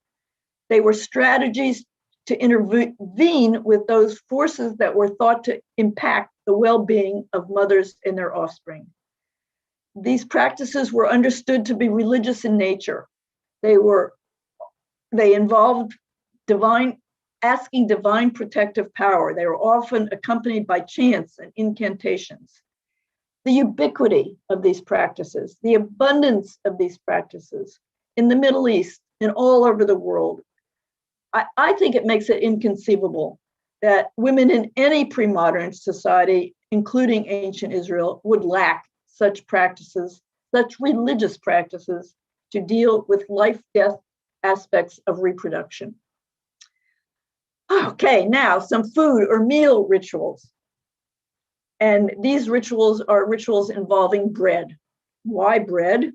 They were strategies to intervene with those forces that were thought to impact the well-being of mothers and their offspring. These practices were understood to be religious in nature. They involved asking divine protective power. They were often accompanied by chants and incantations. The ubiquity of these practices, the abundance of these practices in the Middle East and all over the world, I think it makes it inconceivable that women in any pre-modern society, including ancient Israel, would lack such practices, such religious practices to deal with life-death aspects of reproduction. Okay, now some food or meal rituals. And these rituals are rituals involving bread. Why bread?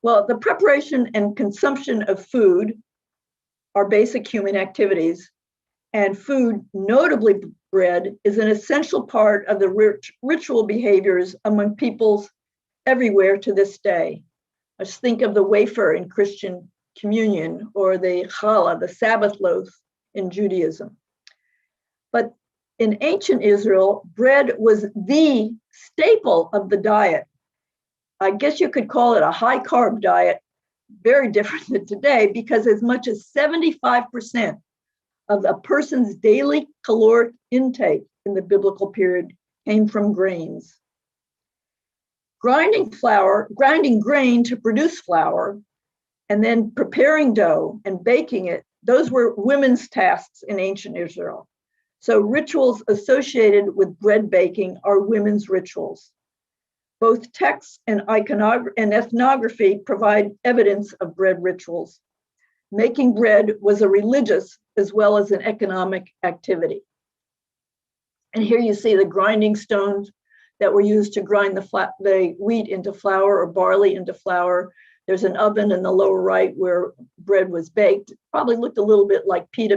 Well, the preparation and consumption of food are basic human activities, and food, notably bread, is an essential part of the ritual behaviors among peoples everywhere to this day. Let's think of the wafer in Christian communion, or the challah, the Sabbath loaf in Judaism. But in ancient Israel, bread was the staple of the diet. I guess you could call it a high carb diet, very different than today, because as much as 75% of a person's daily caloric intake in the biblical period came from grains. Grinding grain to produce flour, and then preparing dough and baking it, those were women's tasks in ancient Israel. So rituals associated with bread baking are women's rituals. Both texts and ethnography provide evidence of bread rituals. Making bread was a religious as well as an economic activity. And here you see the grinding stones that were used to grind the wheat into flour or barley into flour. There's an oven in the lower right where bread was baked. It probably looked a little bit like pita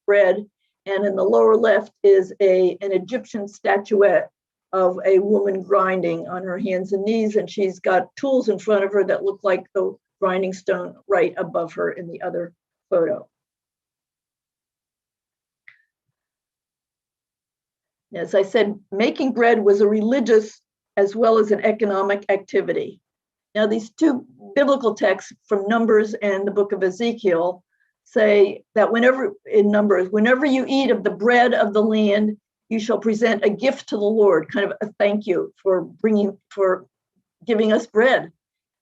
bread. And in the lower left is an Egyptian statuette of a woman grinding on her hands and knees, and she's got tools in front of her that look like the grinding stone right above her in the other photo. As I said, making bread was a religious as well as an economic activity. Now, these 2 biblical texts from Numbers and the book of Ezekiel say that whenever you eat of the bread of the land, you shall present a gift to the Lord, kind of a thank you for giving us bread.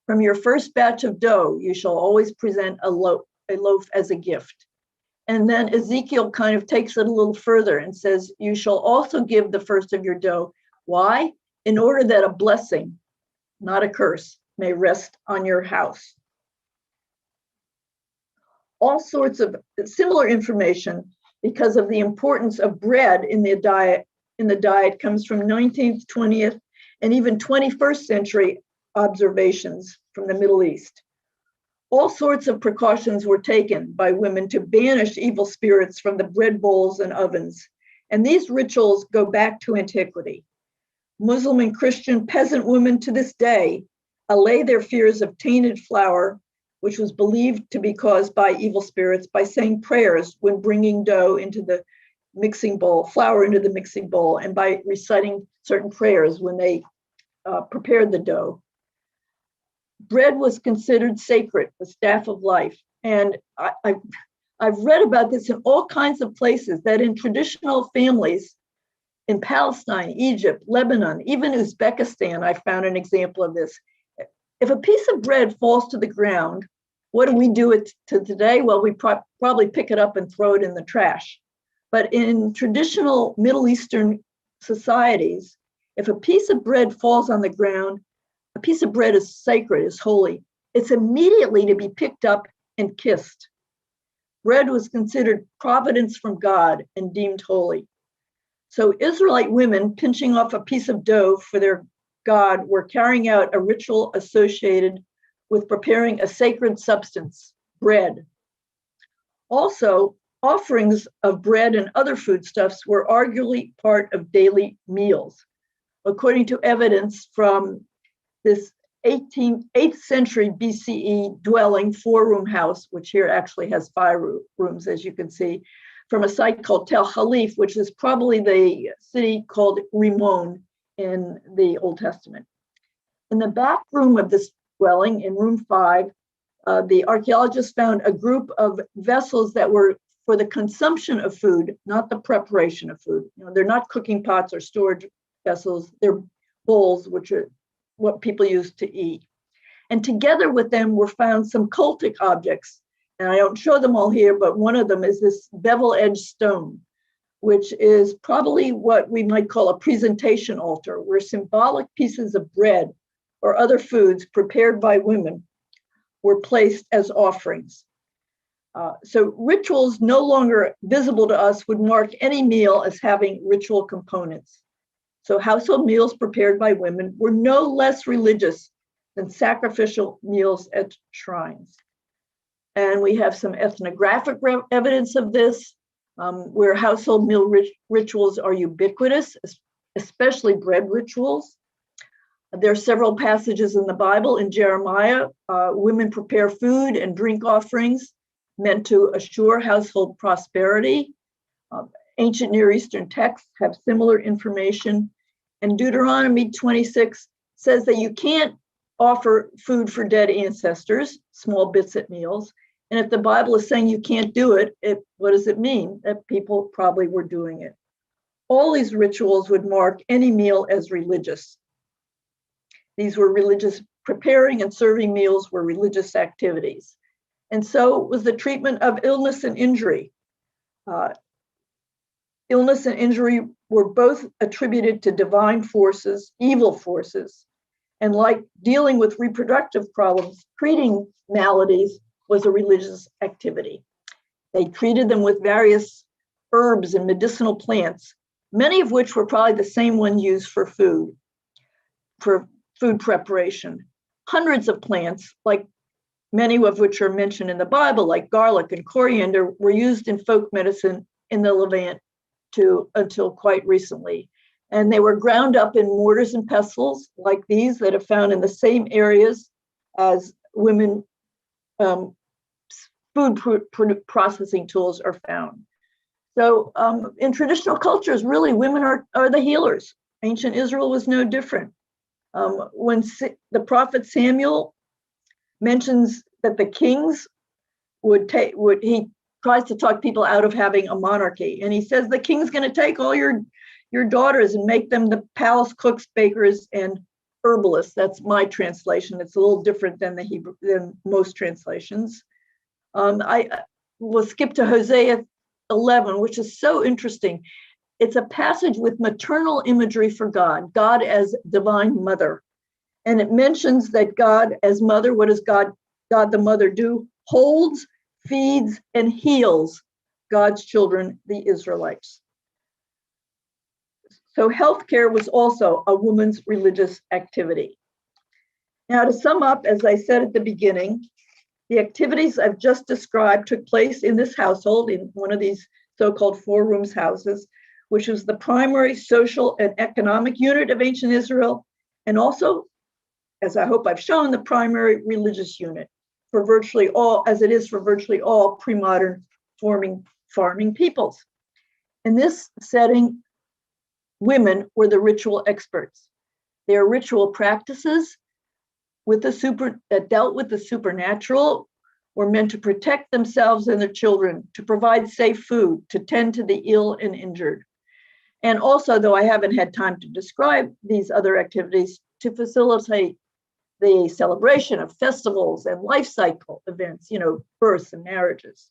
From your first batch of dough, you shall always present a loaf as a gift. And then Ezekiel kind of takes it a little further and says, you shall also give the first of your dough. Why? In order that a blessing, not a curse, may rest on your house. All sorts of similar information because of the importance of bread in the diet comes from 19th, 20th, and even 21st century observations from the Middle East. All sorts of precautions were taken by women to banish evil spirits from the bread bowls and ovens. And these rituals go back to antiquity. Muslim and Christian peasant women to this day allay their fears of tainted flour, which was believed to be caused by evil spirits, by saying prayers when bringing dough into the mixing bowl, flour into the mixing bowl, and by reciting certain prayers when they prepared the dough. Bread was considered sacred, the staff of life. And I've read about this in all kinds of places, that in traditional families in Palestine, Egypt, Lebanon, even Uzbekistan, I found an example of this. If a piece of bread falls to the ground, what do we do it to today? Well, we probably pick it up and throw it in the trash. But in traditional Middle Eastern societies, if a piece of bread falls on the ground, a piece of bread is sacred, is holy. It's immediately to be picked up and kissed. Bread was considered providence from God and deemed holy. So Israelite women pinching off a piece of dough for their God were carrying out a ritual associated with preparing a sacred substance, bread. Also, offerings of bread and other foodstuffs were arguably part of daily meals. According to evidence from this 8th century BCE dwelling, 4-room house, which here actually has 5 rooms, as you can see, from a site called Tel Halif, which is probably the city called Rimon in the Old Testament. In the back room of this dwelling, in room 5, the archaeologists found a group of vessels that were for the consumption of food, not the preparation of food. You know, they're not cooking pots or storage vessels, they're bowls, which are what people use to eat. And together with them were found some cultic objects. And I don't show them all here, but one of them is this bevel-edged stone, which is probably what we might call a presentation altar, where symbolic pieces of bread or other foods prepared by women were placed as offerings. So rituals no longer visible to us would mark any meal as having ritual components. So household meals prepared by women were no less religious than sacrificial meals at shrines. And we have some ethnographic evidence of this, where household meal rituals are ubiquitous, especially bread rituals. There are several passages in the Bible. In Jeremiah, women prepare food and drink offerings meant to assure household prosperity. Ancient Near Eastern texts have similar information. And Deuteronomy 26 says that you can't offer food for dead ancestors, small bits at meals. And if the Bible is saying you can't do it, what does it mean? That people probably were doing it. All these rituals would mark any meal as religious. These were religious, preparing and serving meals were religious activities. And so was the treatment of illness and injury. Illness and injury were both attributed to divine forces, evil forces. And like dealing with reproductive problems, treating maladies was a religious activity. They treated them with various herbs and medicinal plants, many of which were probably the same one used for food preparation. Hundreds of plants, like many of which are mentioned in the Bible, like garlic and coriander, were used in folk medicine in the Levant until quite recently. And they were ground up in mortars and pestles like these that are found in the same areas as women food processing tools are found. So in traditional cultures, really, women are the healers. Ancient Israel was no different. When the prophet Samuel mentions that the kings he tries to talk people out of having a monarchy. And he says the king's going to take all your daughters and make them the palace cooks, bakers, and herbalists. That's my translation. It's a little different than the Hebrew, than most translations. I will skip to Hosea 11, which is so interesting. It's a passage with maternal imagery for God as divine mother. And it mentions that God as mother, what does God the mother do? Holds, feeds, and heals God's children, the Israelites. So healthcare was also a woman's religious activity. Now, to sum up, as I said at the beginning, the activities I've just described took place in this household, in one of these so-called four-rooms houses, which was the primary social and economic unit of ancient Israel, and also, as I hope I've shown, the primary religious unit for virtually all, as it is for virtually all pre-modern farming peoples. In this setting, women were the ritual experts. Their ritual practices that dealt with the supernatural were meant to protect themselves and their children, to provide safe food, to tend to the ill and injured. And also, though I haven't had time to describe these other activities, to facilitate the celebration of festivals and life cycle events, births and marriages.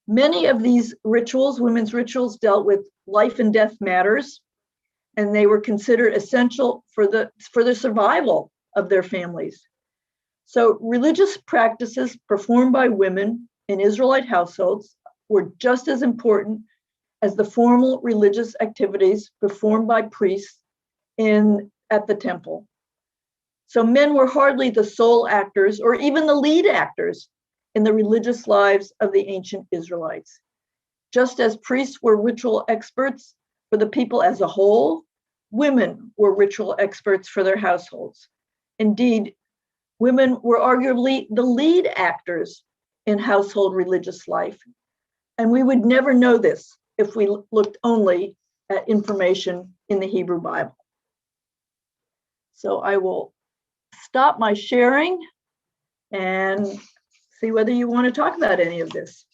Many of these rituals, women's rituals, dealt with life and death matters, and they were considered essential for the survival of their families. So religious practices performed by women in Israelite households were just as important as the formal religious activities performed by priests at the temple. So men were hardly the sole actors or even the lead actors in the religious lives of the ancient Israelites. Just as priests were ritual experts for the people as a whole, women were ritual experts for their households. Indeed, women were arguably the lead actors in household religious life. And we would never know this if we looked only at information in the Hebrew Bible. So I will stop my sharing and see whether you want to talk about any of this.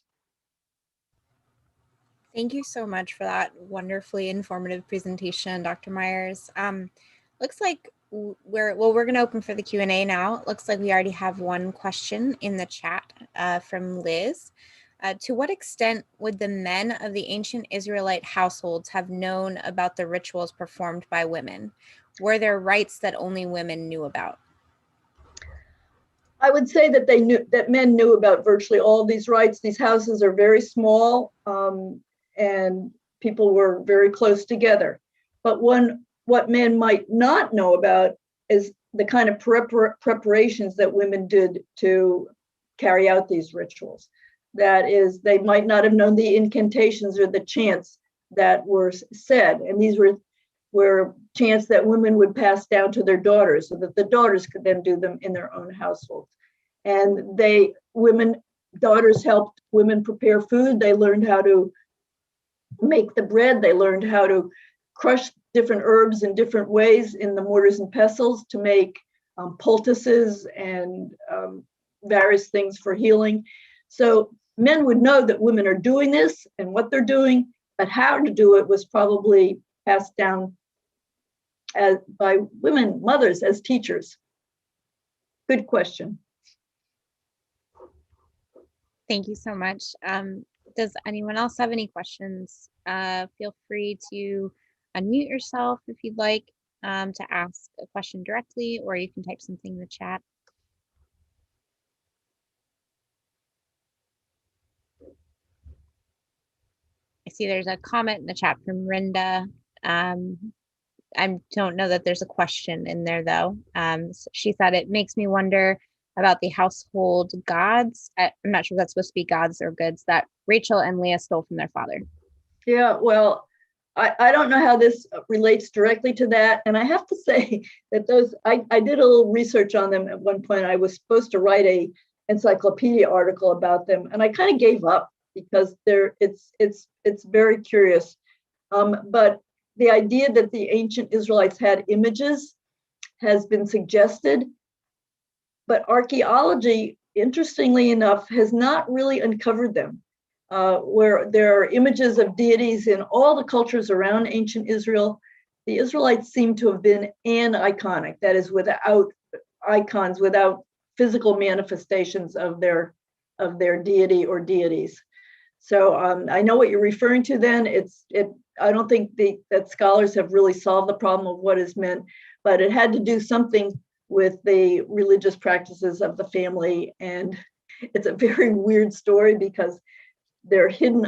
Thank you so much for that wonderfully informative presentation, Dr. Meyers. Looks like we're going to open for the Q&A now. It looks like we already have one question in the chat from Liz. To what extent would the men of the ancient Israelite households have known about the rituals performed by women? Were there rites that only women knew about? I would say that men knew about virtually all of these rites. These houses are very small, and people were very close together. But what men might not know about is the kind of preparations that women did to carry out these rituals. That is, they might not have known the incantations or the chants that were said. And these were chants that women would pass down to their daughters so that the daughters could then do them in their own households. And daughters helped women prepare food. They learned how to make the bread. They learned how to crush different herbs in different ways in the mortars and pestles to make poultices and various things for healing. So men would know that women are doing this and what they're doing, but how to do it was probably passed down by women, mothers, as teachers. Good question. Thank you so much. Does anyone else have any questions? Feel free to unmute yourself if you'd like to ask a question directly, or you can type something in the chat. I see there's a comment in the chat from Rinda. I don't know that there's a question in there though. So she said, it makes me wonder about the household gods. I'm not sure if that's supposed to be gods or goods that Rachel and Leah stole from their father. Yeah, well, I don't know how this relates directly to that. And I have to say that I did a little research on them at one point. I was supposed to write a encyclopedia article about them, and I kind of gave up because it's very curious. But the idea that the ancient Israelites had images has been suggested, but archaeology, interestingly enough, has not really uncovered them. Where there are images of deities in all the cultures around ancient Israel, the Israelites seem to have been aniconic, that is, without icons, without physical manifestations of their deity or deities. So I know what you're referring to. Then I don't think that scholars have really solved the problem of what is meant, but it had to do something with the religious practices of the family. And it's a very weird story because they're hidden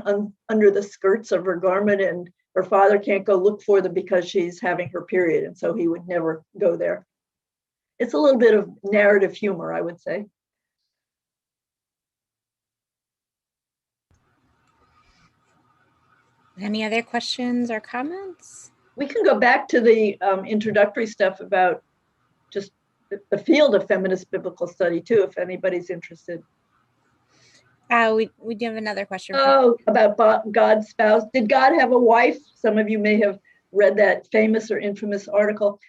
under the skirts of her garment, and her father can't go look for them because she's having her period. And so he would never go there. It's a little bit of narrative humor, I would say. Any other questions or comments? We can go back to the introductory stuff about just the field of feminist biblical study too, if anybody's interested. We do have another question. Oh, about God's spouse. Did God have a wife? Some of you may have read that famous or infamous article.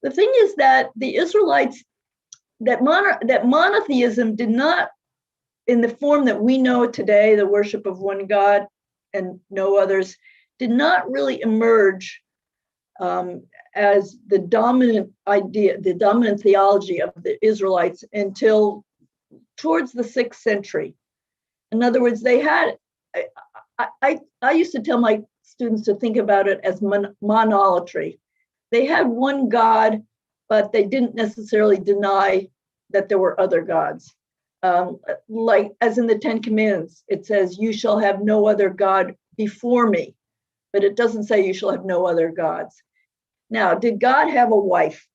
The thing is that the Israelites, that monotheism did not, in the form that we know it today, the worship of one God and no others, did not really emerge as the dominant idea, the dominant theology of the Israelites until towards the 6th century. In other words, they had, I used to tell my students to think about it as monolatry. They had one God, but they didn't necessarily deny that there were other gods. Like as in the 10 Commandments, it says, you shall have no other God before me, but it doesn't say you shall have no other gods. Now, did God have a wife?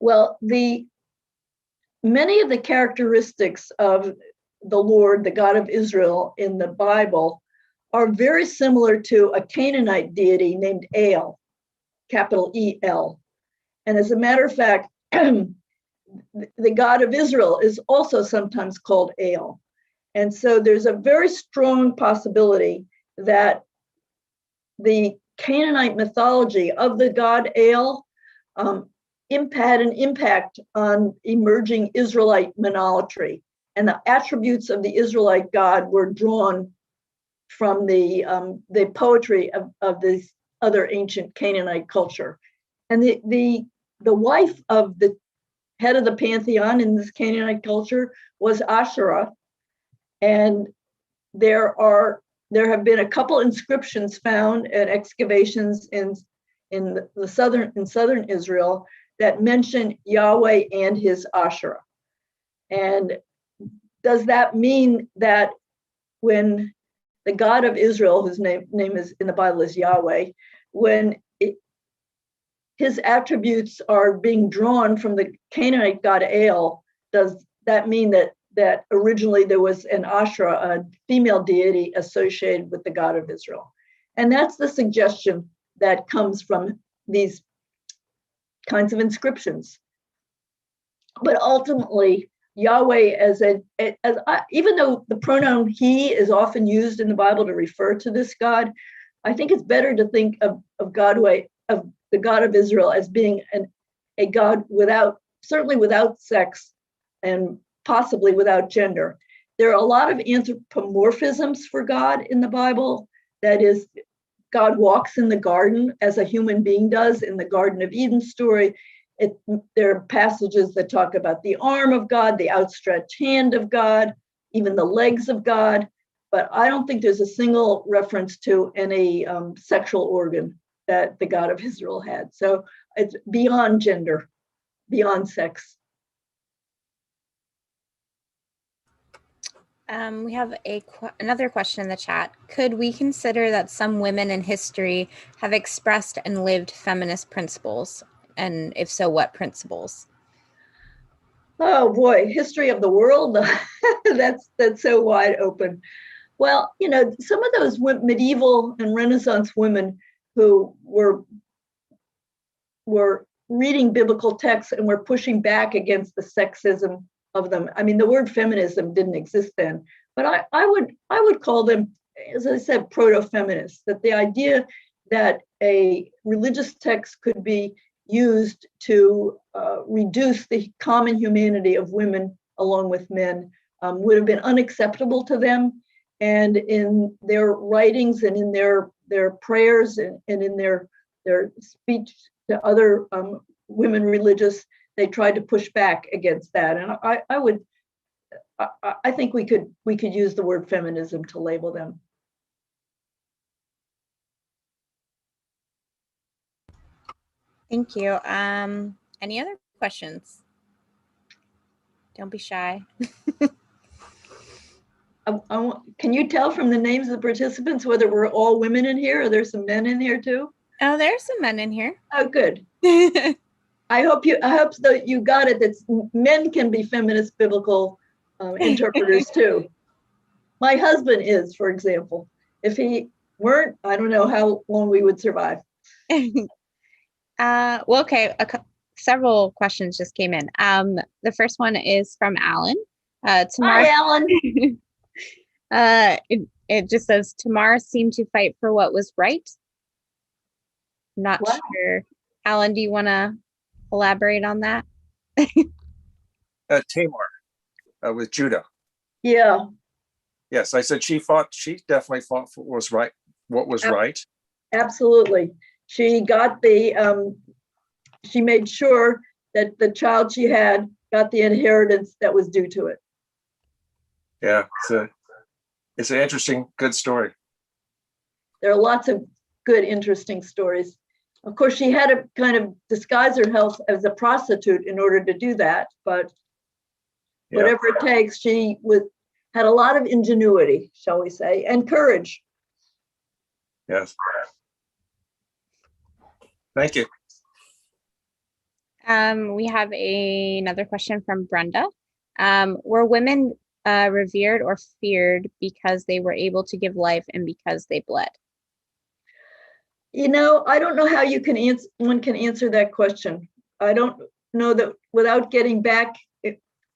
Well, many of the characteristics of the Lord, the God of Israel in the Bible, are very similar to a Canaanite deity named El, capital E-L. And as a matter of fact, the God of Israel is also sometimes called El. And so there's a very strong possibility that the Canaanite mythology of the god El had an impact on emerging Israelite monolatry. And the attributes of the Israelite God were drawn from the poetry of this other ancient Canaanite culture. And the wife of the head of the pantheon in this Canaanite culture was Asherah. And there have been a couple inscriptions found at excavations in southern Israel that mention Yahweh and his Asherah. And does that mean that when the God of Israel, whose name is in the Bible is Yahweh, when his attributes are being drawn from the Canaanite god El, does that mean that originally there was an Asherah, a female deity associated with the God of Israel? And that's the suggestion that comes from these kinds of inscriptions. But ultimately, Yahweh, even though the pronoun he is often used in the Bible to refer to this God, I think it's better to think of the God of Israel as being a God certainly without sex and possibly without gender. There are a lot of anthropomorphisms for God in the Bible. That is, God walks in the garden as a human being does in the Garden of Eden story. There are passages that talk about the arm of God, the outstretched hand of God, even the legs of God. But I don't think there's a single reference to any sexual organ that the God of Israel had. So it's beyond gender, beyond sex. We have another question in the chat. Could we consider that some women in history have expressed and lived feminist principles? And if so, what principles? Oh boy, history of the world. that's so wide open. Well, some of those medieval and Renaissance women who were reading biblical texts and were pushing back against the sexism of them. I mean, the word feminism didn't exist then, but I would call them, as I said, proto-feminists. That the idea that a religious text could be used to reduce the common humanity of women along with men would have been unacceptable to them. And in their writings and in their prayers and in their speech to other women religious, they tried to push back against that. And I think we could use the word feminism to label them. Thank you. Any other questions? Don't be shy. Can you tell from the names of the participants whether we're all women in here or there's some men in here too? Oh, there's some men in here. Oh, good. I hope that you got it, that men can be feminist biblical interpreters too. My husband is, for example. If he weren't, I don't know how long we would survive. Well, okay, several questions just came in. The first one is from Alan. Hi, Alan. It just says, Tamar seemed to fight for what was right. Not What? sure. Alan, do you want to elaborate on that? Tamar with Judah. Yeah. Yes, I said she definitely fought for what was right. Absolutely. She got she made sure that the child she had got the inheritance that was due to it. Yeah, it's an interesting, good story. There are lots of good, interesting stories. Of course, she had to kind of disguise herself as a prostitute in order to do that, but Yeah. whatever it takes, she had a lot of ingenuity, shall we say, and courage. Yes. Thank you. We have another question from Brenda. Were women revered or feared because they were able to give life and because they bled? You know, I don't know how one can answer that question. I don't know that without getting back,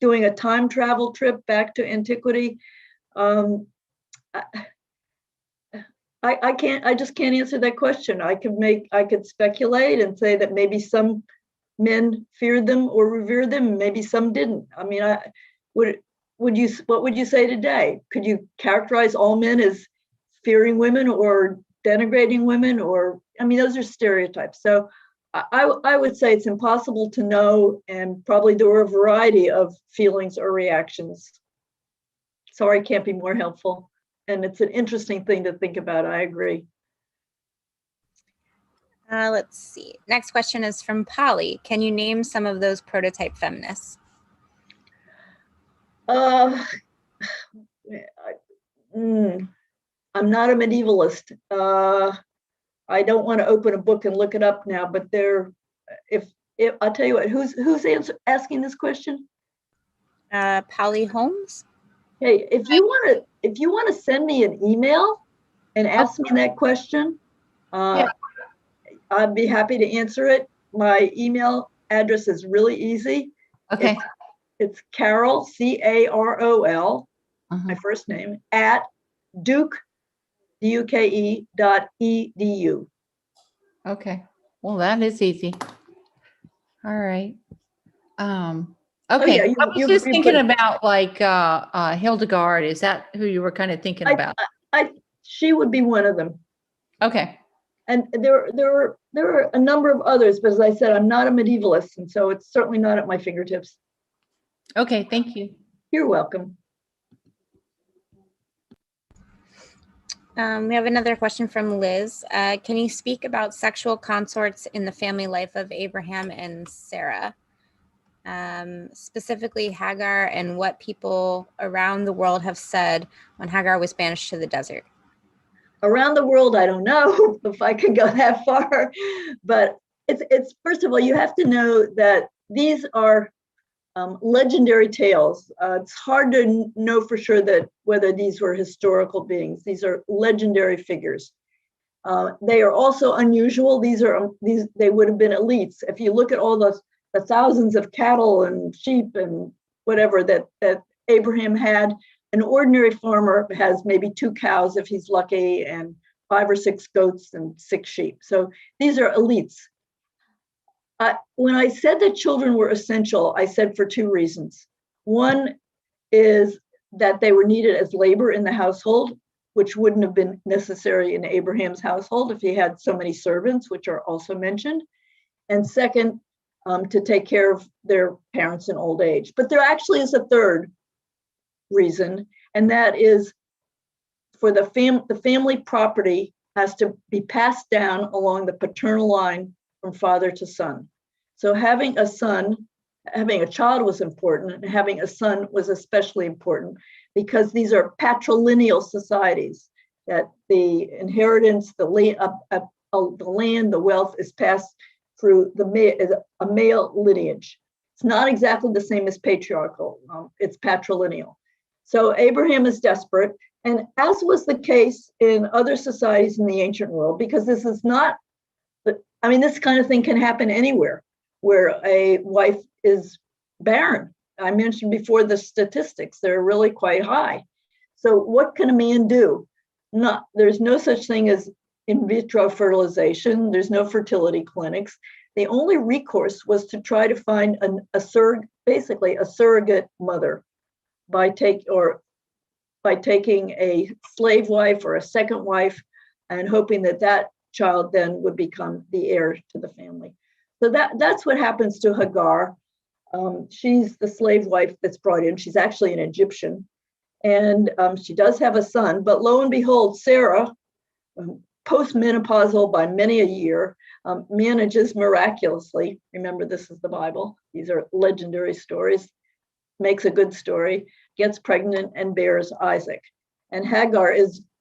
doing a time travel trip back to antiquity. I just can't answer that question. I could speculate and say that maybe some men feared them or revered them, and maybe some didn't. I mean, what would you say today? Could you characterize all men as fearing women or denigrating women? Or, I mean, those are stereotypes. So I would say it's impossible to know, and probably there were a variety of feelings or reactions. Sorry, I can't be more helpful. And it's an interesting thing to think about. I agree. Let's see. Next question is from Polly. Can you name some of those prototype feminists? I'm not a medievalist. I don't want to open a book and look it up now, but if I'll tell you what, who's asking this question? Polly Holmes. Hey, if you want to send me an email and ask me that question, I'd be happy to answer it. My email address is really easy. Okay. It's Carol, Carol, my first name, at duke.edu. Okay. Well, that is easy. All right. Okay. yeah, I was just thinking about like Hildegard. Is that who you were kind of thinking about? She would be one of them. Okay. And there are a number of others, but as I said, I'm not a medievalist, and so it's certainly not at my fingertips. Okay, thank you. You're welcome. We have another question from Liz. Can you speak about sexual consorts in the family life of Abraham and Sarah? Specifically Hagar, and what people around the world have said when Hagar was banished to the desert? Around the world, I don't know if I could go that far, but it's first of all, you have to know that these are legendary tales. It's hard to know for sure that whether these were historical beings. These are legendary figures. They are also unusual. They would have been elites. If you look at all the thousands of cattle and sheep and whatever that Abraham had, an ordinary farmer has maybe 2 cows if he's lucky, and 5 or 6 goats and 6 sheep. So these are elites. When I said that children were essential, I said for 2 reasons. One is that they were needed as labor in the household, which wouldn't have been necessary in Abraham's household if he had so many servants, which are also mentioned. And second, to take care of their parents in old age. But there actually is a third reason, and that is for the family property has to be passed down along the paternal line from father to son. So having a son, having a child was important, and having a son was especially important because these are patrilineal societies, that the inheritance, the land, the wealth is passed through a male lineage. It's not exactly the same as patriarchal, it's patrilineal. So Abraham is desperate, and as was the case in other societies in the ancient world, because this is not, I mean, this kind of thing can happen anywhere where a wife is barren. I mentioned before the statistics, they're really quite high. So what can a man do? There's no such thing as in vitro fertilization. There's no fertility clinics. The only recourse was to try to find basically a surrogate mother by taking a slave wife or a second wife and hoping that that child then would become the heir to the family. So that's what happens to Hagar. She's the slave wife that's brought in. She's actually an Egyptian. And she does have a son, but lo and behold, Sarah, postmenopausal by many a year, manages miraculously, remember this is the Bible, these are legendary stories, makes a good story, gets pregnant and bears Isaac. And Hagar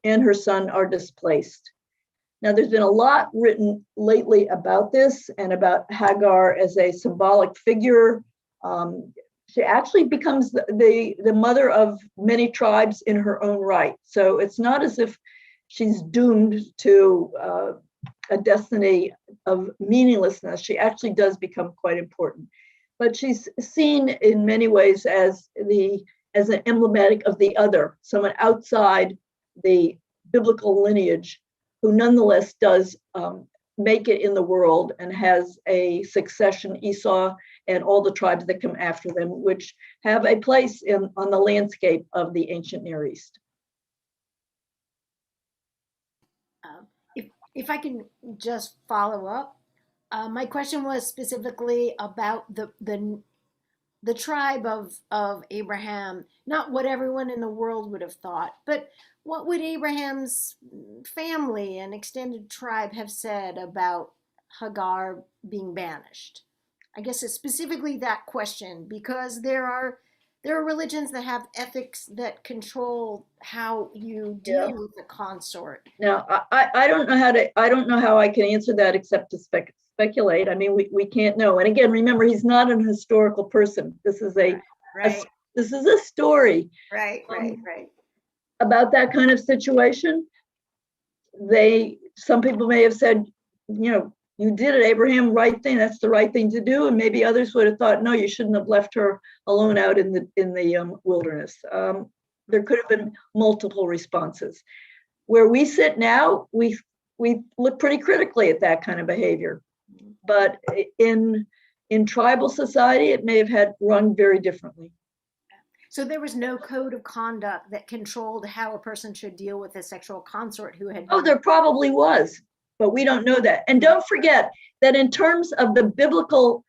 and her son are displaced. Now, there's been a lot written lately about this and about Hagar as a symbolic figure. She actually becomes the mother of many tribes in her own right. So it's not as if she's doomed to a destiny of meaninglessness. She actually does become quite important. But she's seen in many ways as an emblematic of the other, someone outside the biblical lineage who nonetheless does make it in the world and has a succession, Esau and all the tribes that come after them, which have a place on the landscape of the ancient Near East. If I can just follow up, my question was specifically about the tribe of Abraham, not what everyone in the world would have thought, but what would Abraham's family and extended tribe have said about Hagar being banished? I guess it's specifically that question, because there are religions that have ethics that control how you deal with a consort. Now, I don't know how I can answer that except to speculate. I mean, we can't know. And again, remember, he's not an historical person. This is this is a story. Right. About that kind of situation. Some people may have said, you did it, Abraham, right thing. That's the right thing to do. And maybe others would have thought, no, you shouldn't have left her alone out in the wilderness. There could have been multiple responses. Where we sit now, we look pretty critically at that kind of behavior. But in tribal society, it may have had run very differently. So there was no code of conduct that controlled how a person should deal with a sexual consort who had. Oh, there probably was, but we don't know that. And don't forget that in terms of the biblical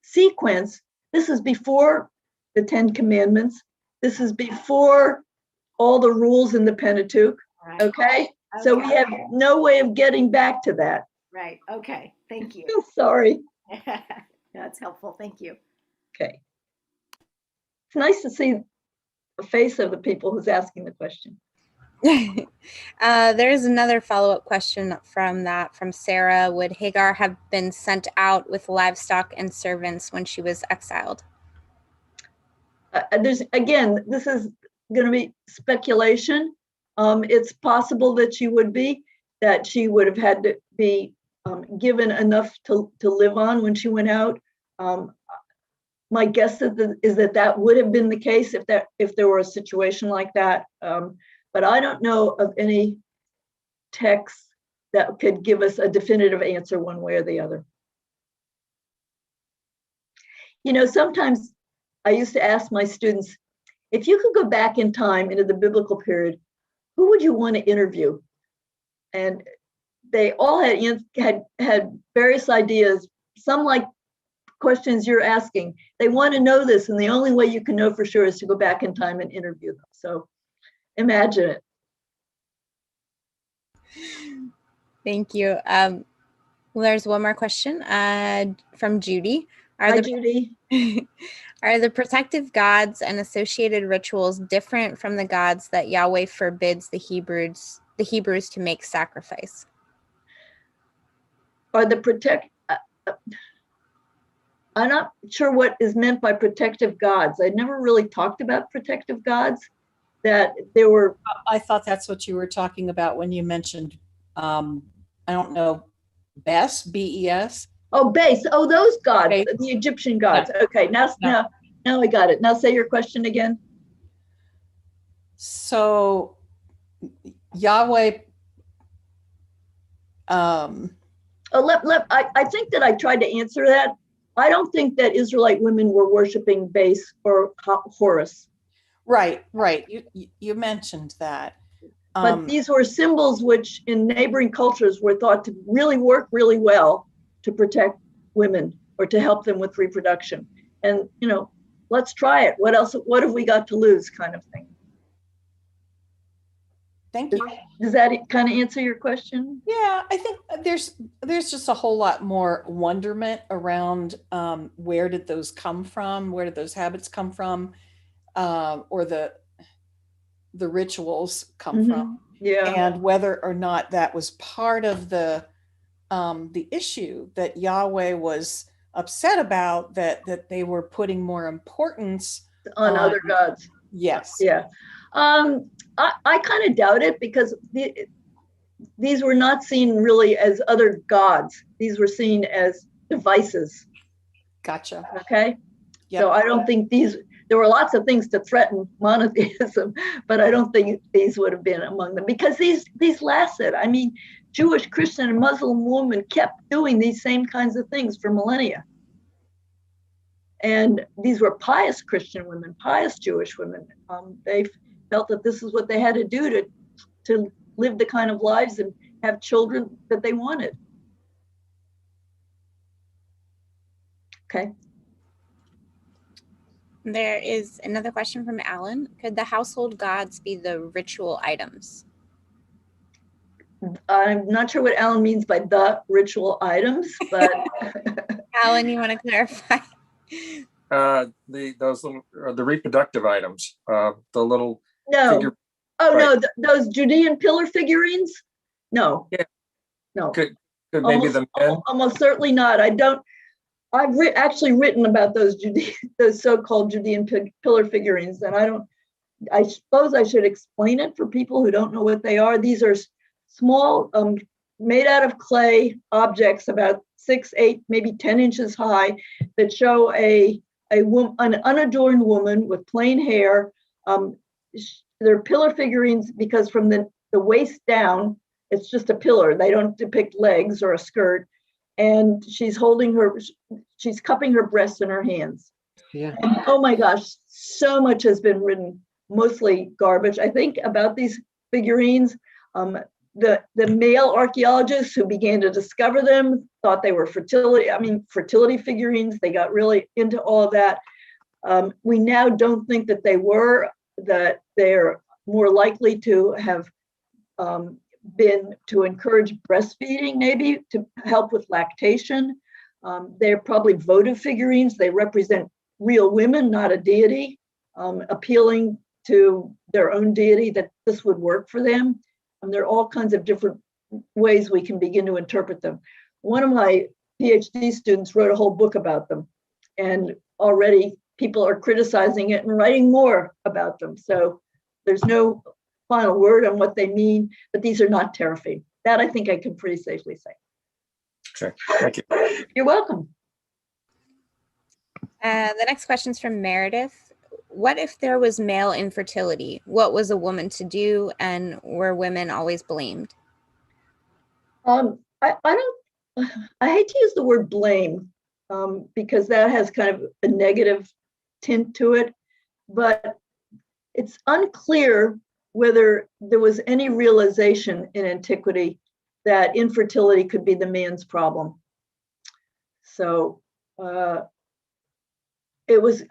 sequence, this is before the 10 Commandments. This is before all the rules in the Pentateuch. Right. Okay? So we have no way of getting back to that. Right. Okay. Thank you. Sorry. That's helpful. Thank you. Okay. It's nice to see the face of the people who's asking the question. There's another follow-up question from Sarah. Would Hagar have been sent out with livestock and servants when she was exiled? This is going to be speculation. It's possible that she would have had to be given enough to live on when she went out. My guess is that would have been the case if there were a situation like that. But I don't know of any text that could give us a definitive answer one way or the other. Sometimes I used to ask my students, if you could go back in time into the biblical period, who would you want to interview? And they all had various ideas, some like questions you're asking. They want to know this, and the only way you can know for sure is to go back in time and interview them. So imagine it. Thank you. Well, there's one more question from Judy. Hi, Judy. Are the protective gods and associated rituals different from the gods that Yahweh forbids the Hebrews to make sacrifice? Are the I'm not sure what is meant by protective gods. I never really talked about protective gods, that there were. I thought that's what you were talking about when you mentioned, I don't know, Bes, B-E-S. Oh, base. Oh, those gods, Base. the Egyptian gods. No. Okay, now I got it. Now say your question again. So Yahweh, I think that I tried to answer that. I don't think that Israelite women were worshiping Base or Horus. right. You mentioned that. But these were symbols which in neighboring cultures were thought to really work really well to protect women or to help them with reproduction. And, let's try it. What have we got to lose, kind of thing. Thank you. Does that kind of answer your question? Yeah, I think there's just a whole lot more wonderment around where did those come from? Where did those habits come from? Or the rituals come from? Yeah. And whether or not that was part of the issue that Yahweh was upset about, that they were putting more importance on other gods. Yes. Yeah. I kind of doubt it, because these were not seen really as other gods. These were seen as devices. Gotcha. Okay. Yep. So I don't think there were lots of things to threaten monotheism, but I don't think these would have been among them, because these lasted. I mean, Jewish, Christian, and Muslim women kept doing these same kinds of things for millennia. And these were pious Christian women, pious Jewish women. They felt that this is what they had to do to live the kind of lives and have children that they wanted. Okay. There is another question from Alan. Could the household gods be the ritual items? I'm not sure what Alan means by the ritual items, but Alan, you want to clarify? The reproductive items, the little no. figure. Oh, right. No, those Judean pillar figurines? No. Yeah. No. Could maybe the men? Almost certainly not. I've actually written about those so-called Judean pillar figurines, and I suppose I should explain it for people who don't know what they are. These are small, made out of clay objects about 6, 8, maybe 10 inches high, that show an unadorned woman with plain hair. They're pillar figurines because from the waist down, it's just a pillar. They don't depict legs or a skirt. And she's cupping her breasts in her hands. Yeah. And, oh my gosh, so much has been written, mostly garbage, I think, about these figurines. The male archaeologists who began to discover them thought they were fertility figurines. They got really into all of that. We now don't think that they were, that they're more likely to have been to encourage breastfeeding, maybe to help with lactation. They're probably votive figurines. They represent real women, not a deity, appealing to their own deity that this would work for them. And there are all kinds of different ways we can begin to interpret them. One of my PhD students wrote a whole book about them, and already people are criticizing it and writing more about them. So there's no final word on what they mean, but these are not teraphim. That I think I can pretty safely say. Okay, thank you. You're welcome. The next question is from Meredith. What if there was male infertility? What was a woman to do, and were women always blamed? I hate to use the word blame because that has kind of a negative tint to it, but it's unclear whether there was any realization in antiquity that infertility could be the man's problem. So it was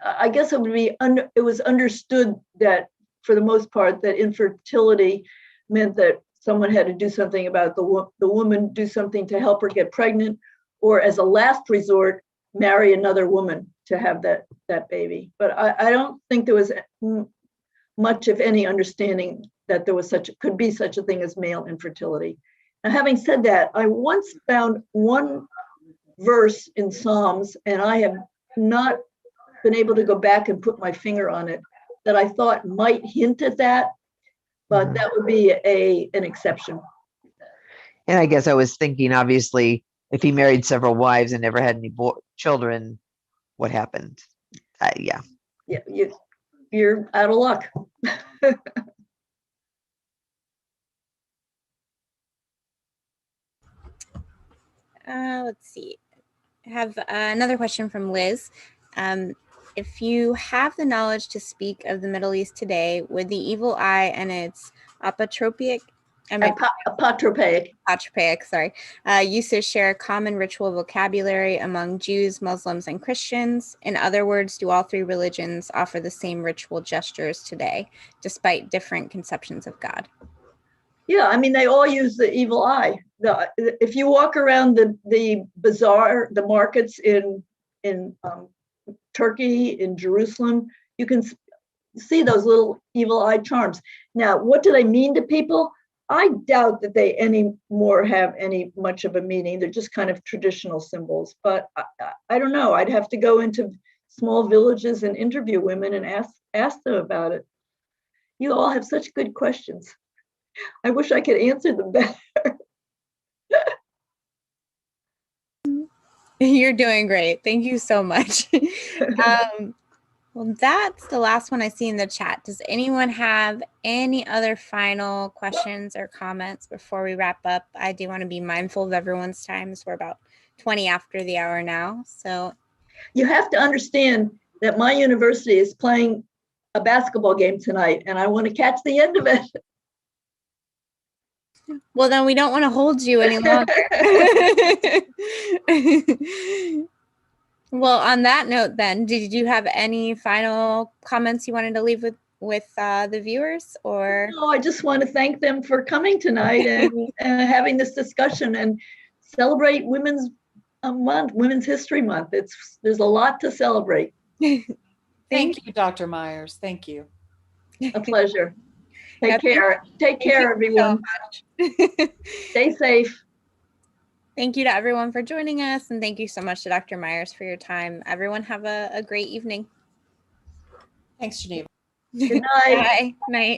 understood that for the most part that infertility meant that someone had to do something about the woman do something to help her get pregnant, or as a last resort, marry another woman to have that baby. But I don't think there was much, if any, understanding that there was could be such a thing as male infertility. Now, having said that, I once found one verse in Psalms, and I have not been able to go back and put my finger on it, that I thought might hint at that, but that would be an exception. And I guess I was thinking, obviously, if he married several wives and never had any children, what happened? Yeah. Yeah, you're out of luck. Let's see. I have another question from Liz. If you have the knowledge to speak of the Middle East today, would the evil eye and its apotropaic, uses share a common ritual vocabulary among Jews, Muslims, and Christians? In other words, do all three religions offer the same ritual gestures today, despite different conceptions of God? Yeah, I mean, they all use the evil eye. If you walk around the bazaar, the markets in Turkey, in Jerusalem, you can see those little evil eye charms. Now, what do they mean to people? I doubt that they anymore have any much of a meaning. They're just kind of traditional symbols. But I don't know. I'd have to go into small villages and interview women and ask them about it. You all have such good questions. I wish I could answer them better. You're doing great. Thank you so much. Well, that's the last one I see in the chat. Does anyone have any other final questions or comments before we wrap up? I do want to be mindful of everyone's time, as we're about 20 after the hour now. So you have to understand that my university is playing a basketball game tonight, and I want to catch the end of it. Well, then we don't want to hold you any longer. Well, on that note, then, did you have any final comments you wanted to leave with the viewers, or? No, I just want to thank them for coming tonight and having this discussion and celebrate Women's Month, Women's History Month. There's a lot to celebrate. Thank you, Dr. Meyers. Thank you. A pleasure. Take care. Take care, everyone. Stay safe. Thank you to everyone for joining us, and thank you so much to Dr. Meyers for your time. Everyone have a great evening. Thanks, Geneva. Good night. Bye. Night.